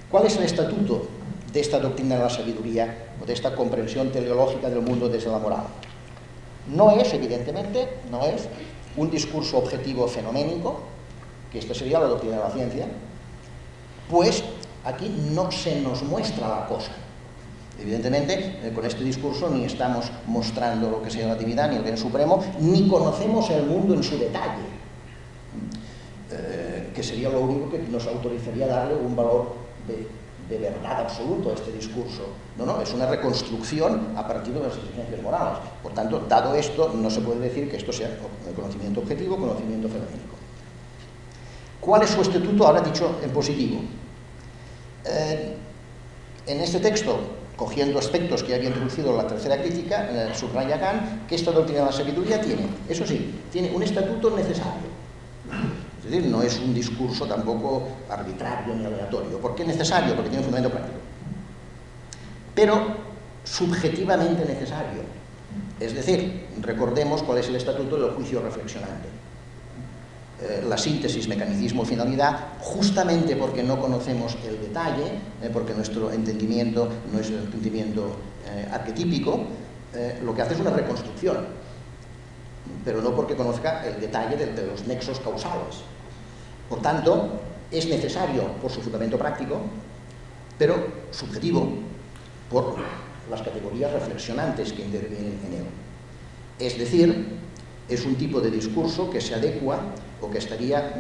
¿Cuál es el estatuto de esta doctrina de la sabiduría o de esta comprensión teleológica del mundo desde la moral? No es, evidentemente, no es un discurso objetivo fenoménico, que esta sería la doctrina de la ciencia, pues aquí no se nos muestra la cosa. Evidentemente, con este discurso ni estamos mostrando lo que sea la divinidad, ni el bien supremo, ni conocemos el mundo en su detalle, que sería lo único que nos autorizaría a darle un valor de verdad absoluto a este discurso. No, es una reconstrucción a partir de las exigencias morales. Por tanto, dado esto, no se puede decir que esto sea conocimiento objetivo, conocimiento fenoménico. ¿Cuál es su estatuto? Ahora dicho en positivo. En este texto, cogiendo aspectos que había introducido la tercera crítica, subraya Kant que esta doctrina de la sabiduría tiene, eso sí, tiene un estatuto necesario. Es decir, no es un discurso tampoco arbitrario ni aleatorio. ¿Por qué necesario? Porque tiene un fundamento práctico. Pero subjetivamente necesario. Es decir, recordemos cuál es el estatuto del juicio reflexionante. La síntesis, mecanicismo, finalidad, justamente porque no conocemos el detalle, porque nuestro entendimiento no es el entendimiento arquetípico, lo que hace es una reconstrucción, pero no porque conozca el detalle de los nexos causales. Por tanto, es necesario por su fundamento práctico, pero subjetivo por las categorías reflexionantes que intervienen en él. Es decir, es un tipo de discurso que se adecua o que estaría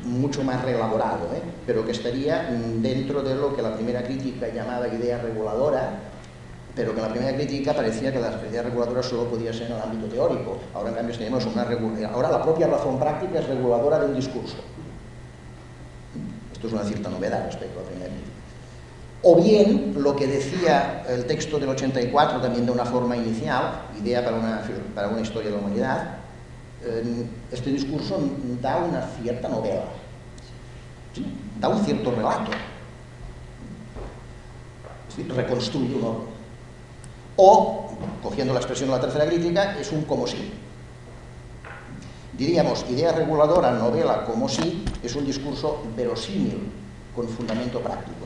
mucho más reelaborado, pero que estaría dentro de lo que la primera crítica llamaba idea reguladora, pero que en la primera crítica parecía que la idea reguladora solo podía ser en el ámbito teórico. Ahora, en cambio, tenemos ahora la propia razón práctica es reguladora del discurso. Esto es una cierta novedad respecto a la primera crítica. O bien, lo que decía el texto del 84, también de una forma inicial, idea para una historia de la humanidad, este discurso da una cierta novela, ¿sí? Da un cierto relato, ¿sí? Reconstruye un orden. O, cogiendo la expresión de la tercera crítica, es un como si. Diríamos, idea reguladora, novela, como si, es un discurso verosímil con fundamento práctico.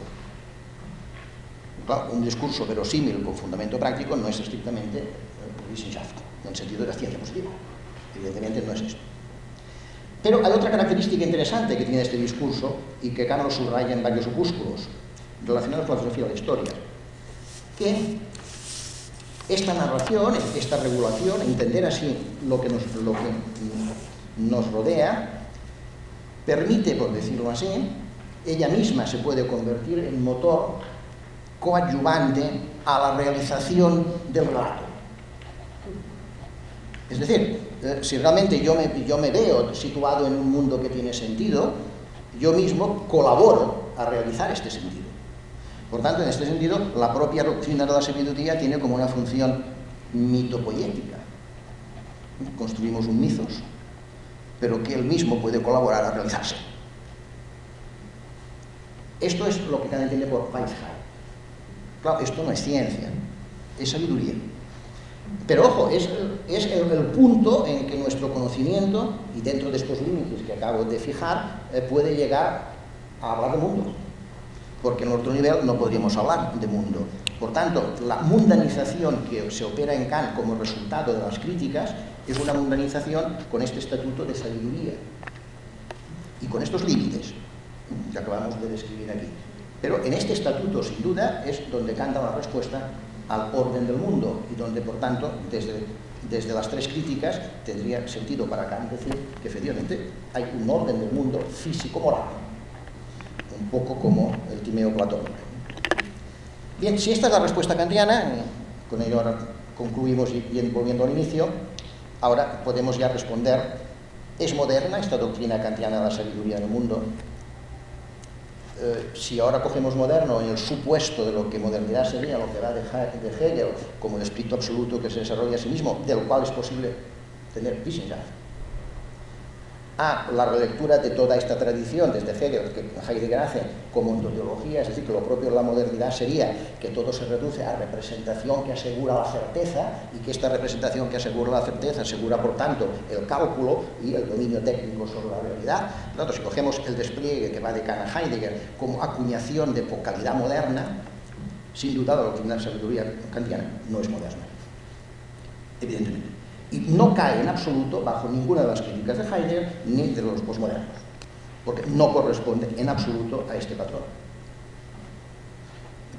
Claro, un discurso verosímil con fundamento práctico no es estrictamente Wissenschaft, en el sentido de la ciencia positiva. Evidentemente no es esto. Pero hay otra característica interesante que tiene este discurso y que Kant lo subraya en varios opúsculos relacionados con la filosofía de la historia, que esta narración, esta regulación, entender así lo que nos rodea, permite, por decirlo así, ella misma se puede convertir en motor coadyuvante a la realización del relato. Es decir, si realmente yo me veo situado en un mundo que tiene sentido, yo mismo colaboro a realizar este sentido. Por tanto, en este sentido, la propia doctrina de la sabiduría tiene como una función mitopoética. Construimos un mitos, pero que él mismo puede colaborar a realizarse. Esto es lo que Kant entiende por Weisheit. Claro, esto no es ciencia, es sabiduría. Pero ojo, es el punto en que nuestro conocimiento, y dentro de estos límites que acabo de fijar, puede llegar a hablar de mundo. Porque en otro nivel no podríamos hablar de mundo. Por tanto, la mundanización que se opera en Kant como resultado de las críticas es una mundanización con este estatuto de sabiduría y con estos límites que acabamos de describir aquí. Pero en este estatuto, sin duda, es donde Kant da la respuesta al orden del mundo y donde, por tanto, desde las tres críticas tendría sentido para Kant decir que efectivamente hay un orden del mundo físico-moral, un poco como el Timeo platónico. Bien, si esta es la respuesta kantiana, con ello ahora concluimos y volviendo al inicio, ahora podemos ya responder, ¿es moderna esta doctrina kantiana de la sabiduría del mundo? Si ahora cogemos moderno en el supuesto de lo que modernidad sería, lo que va de Hegel como el espíritu absoluto que se desarrolla a sí mismo, del cual es posible tener Wissenschaft, a la relectura de toda esta tradición desde Hegel, que Heidegger hace como ontología, es decir, que lo propio de la modernidad sería que todo se reduce a representación que asegura la certeza y que esta representación que asegura la certeza asegura, por tanto, el cálculo y el dominio técnico sobre la realidad. Por tanto, si cogemos el despliegue que va de Kant a Heidegger como acuñación de focalidad moderna, sin duda la doctrina de sabiduría kantiana no es moderna, evidentemente. Y no cae en absoluto bajo ninguna de las críticas de Heidegger ni de los posmodernos, porque no corresponde en absoluto a este patrón.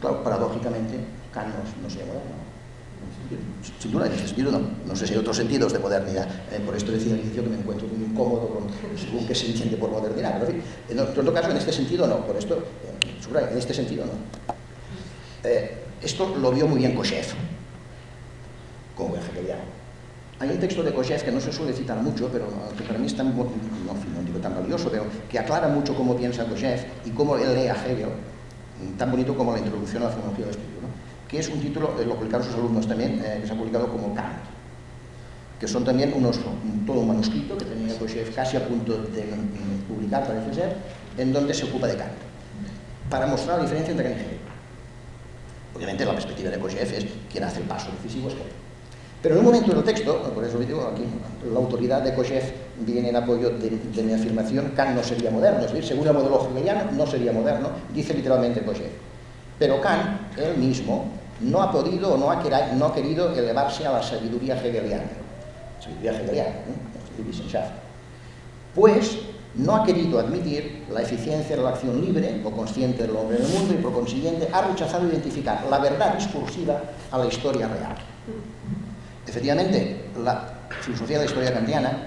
Claro, paradójicamente, Kant no sería moderno. Sin duda, en este sentido no. No sé si hay otros sentidos de modernidad. Por esto decía al inicio que me encuentro muy incómodo con según qué se entiende por modernidad. Pero en fin, en todo caso, en este sentido no. Por esto, en este sentido no. Esto lo vio muy bien Kojève, como buen hegeliano. Hay un texto de Kojève que no se suele citar mucho, pero que para mí es tan, no digo tan valioso, pero que aclara mucho cómo piensa Kojève y cómo él lee a Hegel, tan bonito como la introducción a la fenomenología del espíritu, ¿no? Que es un título, lo publicaron sus alumnos también, que se ha publicado como Kant, que son también todo un manuscrito que tenía Kojève casi a punto de publicar, parece ser, en donde se ocupa de Kant, para mostrar la diferencia entre Kant y Hegel. Obviamente la perspectiva de Kojève es quien hace el paso decisivo es Hegel. Pero en un momento del texto, por eso digo aquí, la autoridad de Kojève viene en apoyo de mi afirmación, Kant no sería moderno, es decir, según el modelo hegeliano no sería moderno, dice literalmente Kojève. Pero Kant, él mismo, no ha podido o no ha querido elevarse a la sabiduría hegeliana, Wissenschaft, pues no ha querido admitir la eficiencia de la acción libre o consciente del hombre en el mundo y por consiguiente ha rechazado identificar la verdad discursiva a la historia real. Efectivamente, la filosofía de la historia kantiana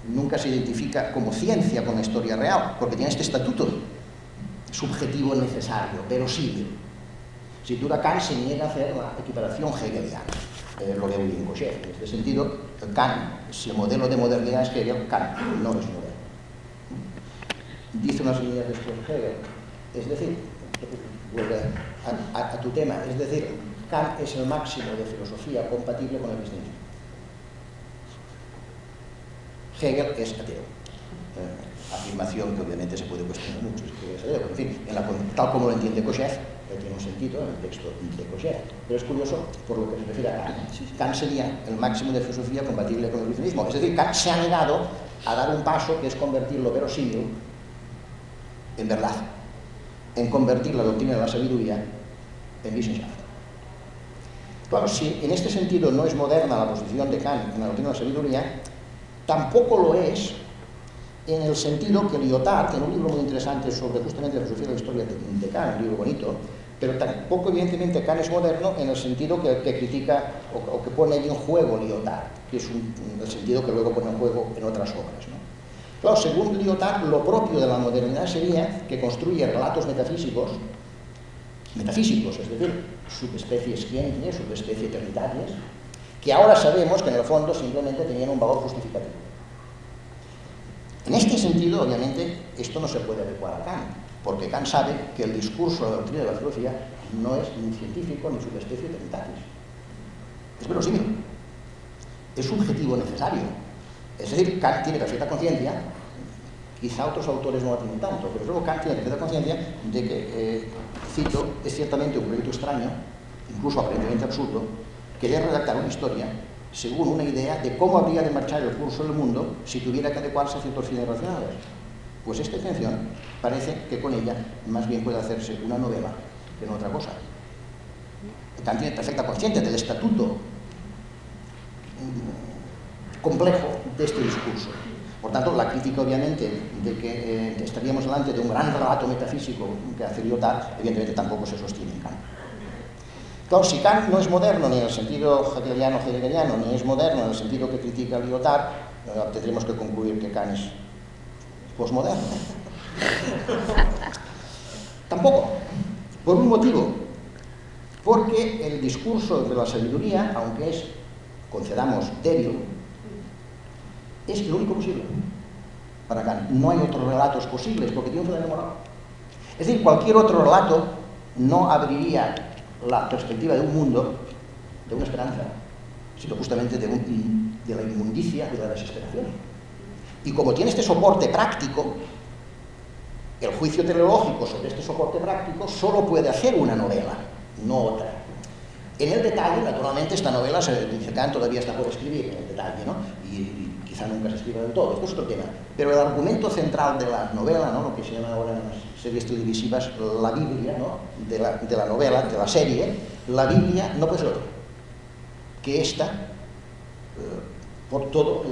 nunca se identifica como ciencia con la historia real, porque tiene este estatuto subjetivo necesario, verosímil. Sin duda, Kant se niega a hacer la equiparación hegeliana. Lo veo bien Kojève. En este sentido, Kant, si el modelo de modernidad es Hegel, Kant no es moderno. Dice unas líneas después Hegel, es decir, vuelve a tu tema, es decir, Kant es el máximo de filosofía compatible con el cristianismo. Hegel es ateo. Afirmación que obviamente se puede cuestionar mucho, pero en fin, tal como lo entiende Kojève, tiene un sentido en el texto de Kojève. Pero es curioso por lo que se refiere a Kant. Kant sería el máximo de filosofía compatible con el cristianismo. Es decir, Kant se ha negado a dar un paso que es convertir lo verosímil en verdad, en convertir la doctrina de la sabiduría en Wissenschaft. Claro, si en este sentido no es moderna la posición de Kant en la doctrina de la sabiduría, tampoco lo es en el sentido que Lyotard, en un libro muy interesante sobre justamente la filosofía de la historia de Kant, un libro bonito, pero tampoco evidentemente Kant es moderno en el sentido que critica o que pone ahí en juego Lyotard, que es el sentido que luego pone en juego en otras obras, ¿no? Claro, según Lyotard, lo propio de la modernidad sería que construye relatos metafísicos, es decir, subespecies quientes, subespecies eternitarias, que ahora sabemos que en el fondo simplemente tenían un valor justificativo. En este sentido, obviamente, esto no se puede adecuar a Kant, porque Kant sabe que el discurso de la doctrina de la filosofía no es ni científico ni subespecie eternitarias. Es verosímil, es subjetivo necesario. Es decir, Kant tiene perfecta conciencia
Quizá otros autores no la tienen tanto, pero luego Kant tiene que tener conciencia de que, cito, es ciertamente un proyecto extraño, incluso aparentemente absurdo, querer redactar una historia según una idea de cómo habría de marchar el curso del mundo si tuviera que adecuarse a ciertos fines racionales. Pues esta intención parece que con ella más bien puede hacerse una novela que no otra cosa. Kant tiene perfecta conciencia del estatuto complejo de este discurso. Por tanto, la crítica, obviamente, de que estaríamos delante de un gran relato metafísico que hace Lyotard, evidentemente tampoco se sostiene en Kant. Claro, si Kant no es moderno ni en el sentido hegeliano-heideggeriano, ni es moderno en el sentido que critica Lyotard, tendremos que concluir que Kant es posmoderno. Tampoco, por un motivo, porque el discurso de la sabiduría, aunque es, concedamos, débil, es el único posible para Kant. No hay otros relatos posibles porque tiene un fenómeno moral. Es decir, cualquier otro relato no abriría la perspectiva de un mundo, de una esperanza, sino justamente de la inmundicia y de la desesperación. Y como tiene este soporte práctico, el juicio teleológico sobre este soporte práctico solo puede hacer una novela, no otra. En el detalle, naturalmente, esta novela, dice Kant, todavía está por escribir en el detalle, ¿no? Y quizá nunca se escriba del todo, esto es otro tema. Pero el argumento central de la novela, ¿no? Lo que se llama ahora en las series televisivas la Biblia, ¿no? de la novela, de la serie, la Biblia no puede ser otra que esta, por toda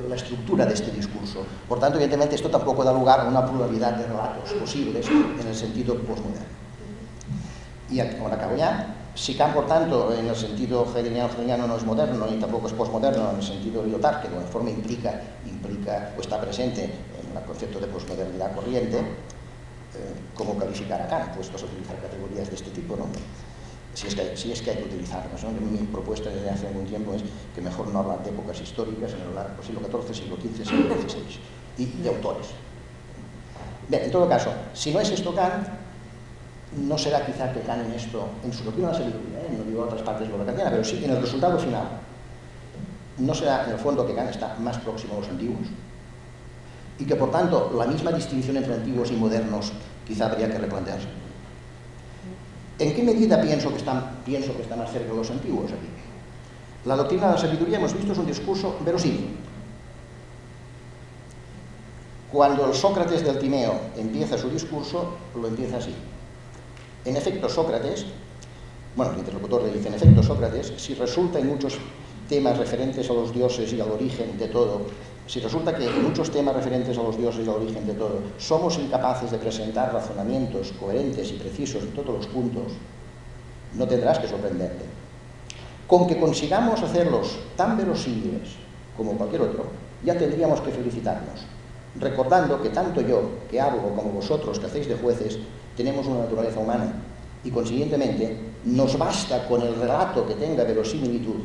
la estructura de este discurso. Por tanto, evidentemente, esto tampoco da lugar a una pluralidad de relatos posibles en el sentido postmoderno. Y ahora acabo ya. Si Kant, por tanto, en el sentido heideggeriano no es moderno, ni tampoco es postmoderno en el sentido de Lyotard, que de alguna forma implica o está presente en el concepto de postmodernidad corriente, ¿cómo calificar a Kant? Pues vas a utilizar categorías de este tipo, ¿no? Si es que hay que utilizarlas, ¿no? Mi propuesta desde hace algún tiempo es que mejor no hablar de épocas históricas, sino hablar del siglo XIV, siglo XV, siglo XVI, y de autores. Bien, en todo caso, si no es esto Kant, no será quizá que Kant en esto, en su doctrina de la sabiduría, no digo otras partes de la kantiana, pero sí en el resultado final, no será en el fondo que Kant está más próximo a los antiguos, y que por tanto la misma distinción entre antiguos y modernos quizá habría que replantearse. ¿En qué medida pienso que está más cerca de los antiguos aquí? La doctrina de la sabiduría, hemos visto, es un discurso verosímil. Cuando el Sócrates del Timeo empieza su discurso, lo empieza así. En efecto, Sócrates, bueno, el interlocutor le dice, en efecto, Sócrates, si resulta en muchos temas referentes a los dioses y al origen de todo, si resulta que en muchos temas referentes a los dioses y al origen de todo, somos incapaces de presentar razonamientos coherentes y precisos en todos los puntos, no tendrás que sorprenderte. Con que consigamos hacerlos tan verosímiles como cualquier otro, ya tendríamos que felicitarnos, recordando que tanto yo, que hablo, como vosotros, que hacéis de jueces, tenemos una naturaleza humana y, consiguientemente, nos basta con el relato que tenga verosimilitud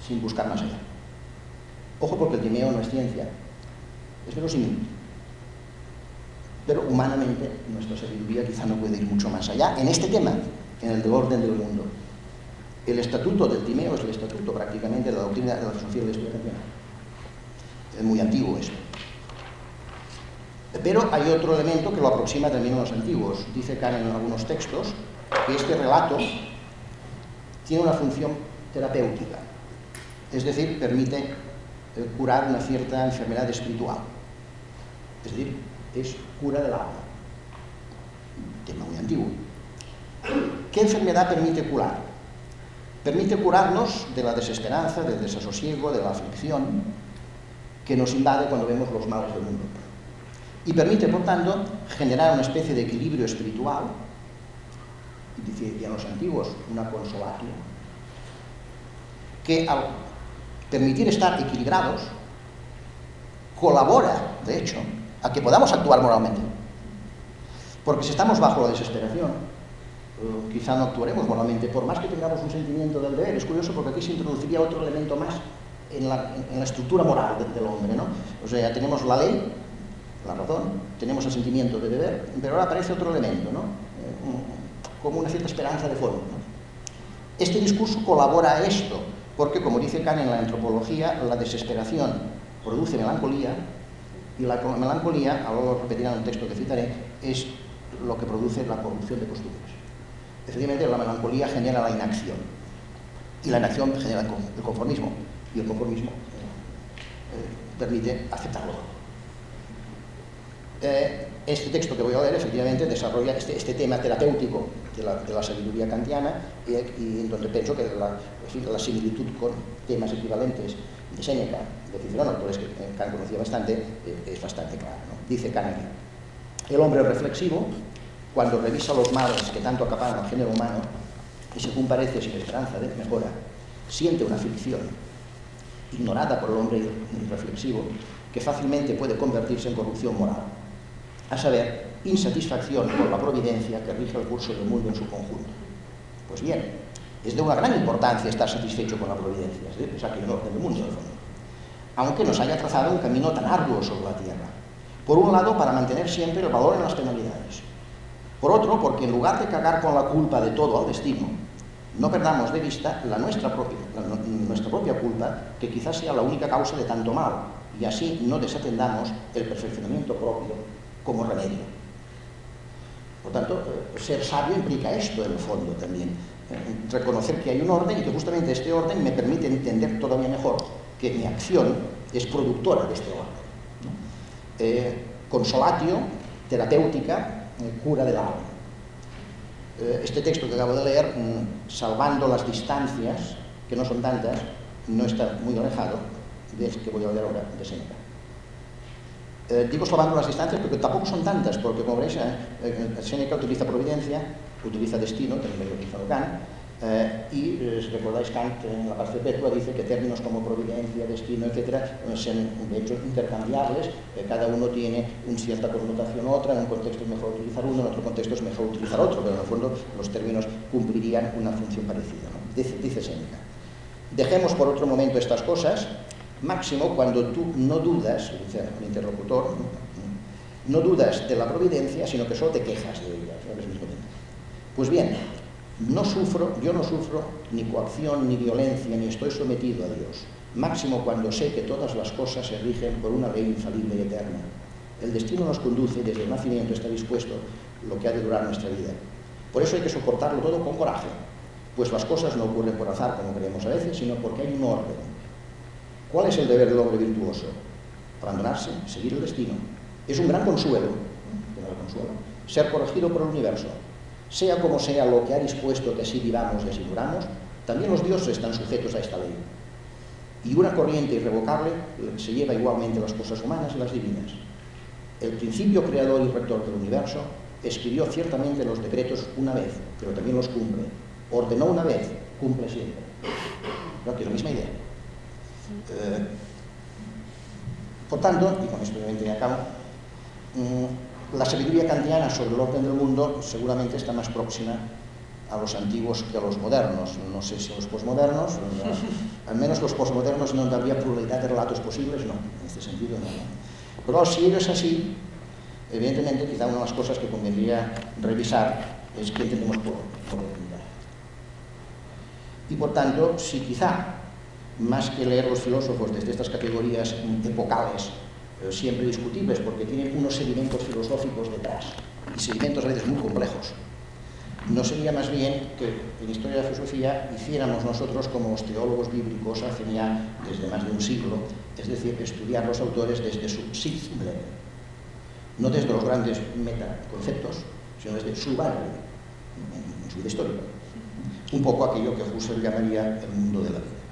sin buscar más allá. Ojo, porque el Timeo no es ciencia, es verosímil. Pero humanamente nuestra sabiduría quizá no puede ir mucho más allá en este tema, en el del orden del mundo. El estatuto del Timeo es el estatuto prácticamente de la doctrina de la filosofía de la explicación. Es muy antiguo eso. Pero hay otro elemento que lo aproxima también a los antiguos. Dice Kant en algunos textos que este relato tiene una función terapéutica, es decir, permite curar una cierta enfermedad espiritual, es decir, es cura del alma, tema muy antiguo. ¿Qué enfermedad permite curar? Permite curarnos de la desesperanza, del desasosiego, de la aflicción que nos invade cuando vemos los males del mundo. Y permite, por tanto, generar una especie de equilibrio espiritual, decían los antiguos, una consolatio, que al permitir estar equilibrados, colabora, de hecho, a que podamos actuar moralmente. Porque si estamos bajo la desesperación, quizá no actuaremos moralmente, por más que tengamos un sentimiento del deber. Es curioso porque aquí se introduciría otro elemento más en la estructura moral del hombre, ¿no? O sea, tenemos la ley, la razón, tenemos el sentimiento de deber, pero ahora aparece otro elemento, ¿no? Como una cierta esperanza de fondo, ¿no? Este discurso colabora a esto, porque, como dice Kant en la antropología, la desesperación produce melancolía Y la melancolía, ahora lo repetiré en un texto que citaré, es lo que produce la corrupción de costumbres. Efectivamente, la melancolía genera la inacción, y la inacción genera el conformismo, y el conformismo permite aceptarlo. Este texto que voy a leer efectivamente desarrolla este tema terapéutico de la sabiduría kantiana, y donde pienso que la similitud con temas equivalentes de Séneca, de Cicerón, autores que Kant conocía bastante, es bastante clara, ¿no? Dice Kant aquí: el hombre reflexivo, cuando revisa los males que tanto acaparan al género humano y según parece sin esperanza de mejora, siente una aflicción ignorada por el hombre irreflexivo que fácilmente puede convertirse en corrupción moral, a saber, insatisfacción por la providencia que rige el curso del mundo en su conjunto. Pues bien, es de una gran importancia estar satisfecho con la providencia, es decir, que el orden del mundo, en el fondo, aunque nos haya trazado un camino tan arduo sobre la tierra. Por un lado, para mantener siempre el valor en las penalidades. Por otro, porque en lugar de cargar con la culpa de todo al destino, no perdamos de vista nuestra propia culpa, que quizás sea la única causa de tanto mal, y así no desatendamos el perfeccionamiento propio como remedio. Por tanto, ser sabio implica esto en el fondo también, reconocer que hay un orden y que justamente este orden me permite entender todavía mejor que mi acción es productora de este orden, ¿no? Consolatio, terapéutica, cura del alma. Este texto que acabo de leer, salvando las distancias, que no son tantas, no está muy alejado de este que voy a leer ahora, de Séneca. Digo salvando las distancias porque tampoco son tantas, porque como veréis, Séneca utiliza providencia, utiliza destino, también lo utiliza Kant, y si recordáis, Kant en la Pars Perpetua dice que términos como providencia, destino, etcétera, son de hecho intercambiables, cada uno tiene una cierta connotación u otra, en un contexto es mejor utilizar uno, en otro contexto es mejor utilizar otro, pero en el fondo los términos cumplirían una función parecida, ¿no? Dice Séneca: dejemos por otro momento estas cosas, máximo cuando tú no dudas, dice el interlocutor, no dudas de la providencia, sino que solo te quejas de ella, ¿no? Al mismo tiempo. Pues bien, yo no sufro ni coacción, ni violencia, ni estoy sometido a Dios, máximo cuando sé que todas las cosas se rigen por una ley infalible y eterna. El destino nos conduce, desde el nacimiento está dispuesto lo que ha de durar nuestra vida. Por eso hay que soportarlo todo con coraje, pues las cosas no ocurren por azar, como creemos a veces, sino porque hay un orden. ¿Cuál es el deber del hombre virtuoso? Abandonarse, seguir el destino. Es un gran consuelo, ser corregido por el universo. Sea como sea lo que ha dispuesto que así vivamos y así duramos, también los dioses están sujetos a esta ley. Y una corriente irrevocable se lleva igualmente las cosas humanas y las divinas. El principio creador y rector del universo escribió ciertamente los decretos una vez, pero también los cumple. Ordenó una vez, cumple siempre. Creo que es la misma idea. Por tanto, y con esto obviamente me acabo, la sabiduría kantiana sobre el orden del mundo seguramente está más próxima a los antiguos que a los modernos. No sé si a los posmodernos, al menos los posmodernos no habría pluralidad de relatos posibles, no, en este sentido no. Pero si ello es así, evidentemente quizá una de las cosas que convendría revisar es qué entendemos por eternidad. Y por tanto, si quizá más que leer los filósofos desde estas categorías epocales, siempre discutibles porque tienen unos sedimentos filosóficos detrás y sedimentos a veces muy complejos, no sería más bien que en historia de la filosofía hiciéramos nosotros como los teólogos bíblicos hacen ya desde más de un siglo, es decir, estudiar los autores desde su Sichtblicke, no desde los grandes metaconceptos, sino desde su barrio, en su vida histórica, un poco aquello que Husserl llamaría el mundo de la vida.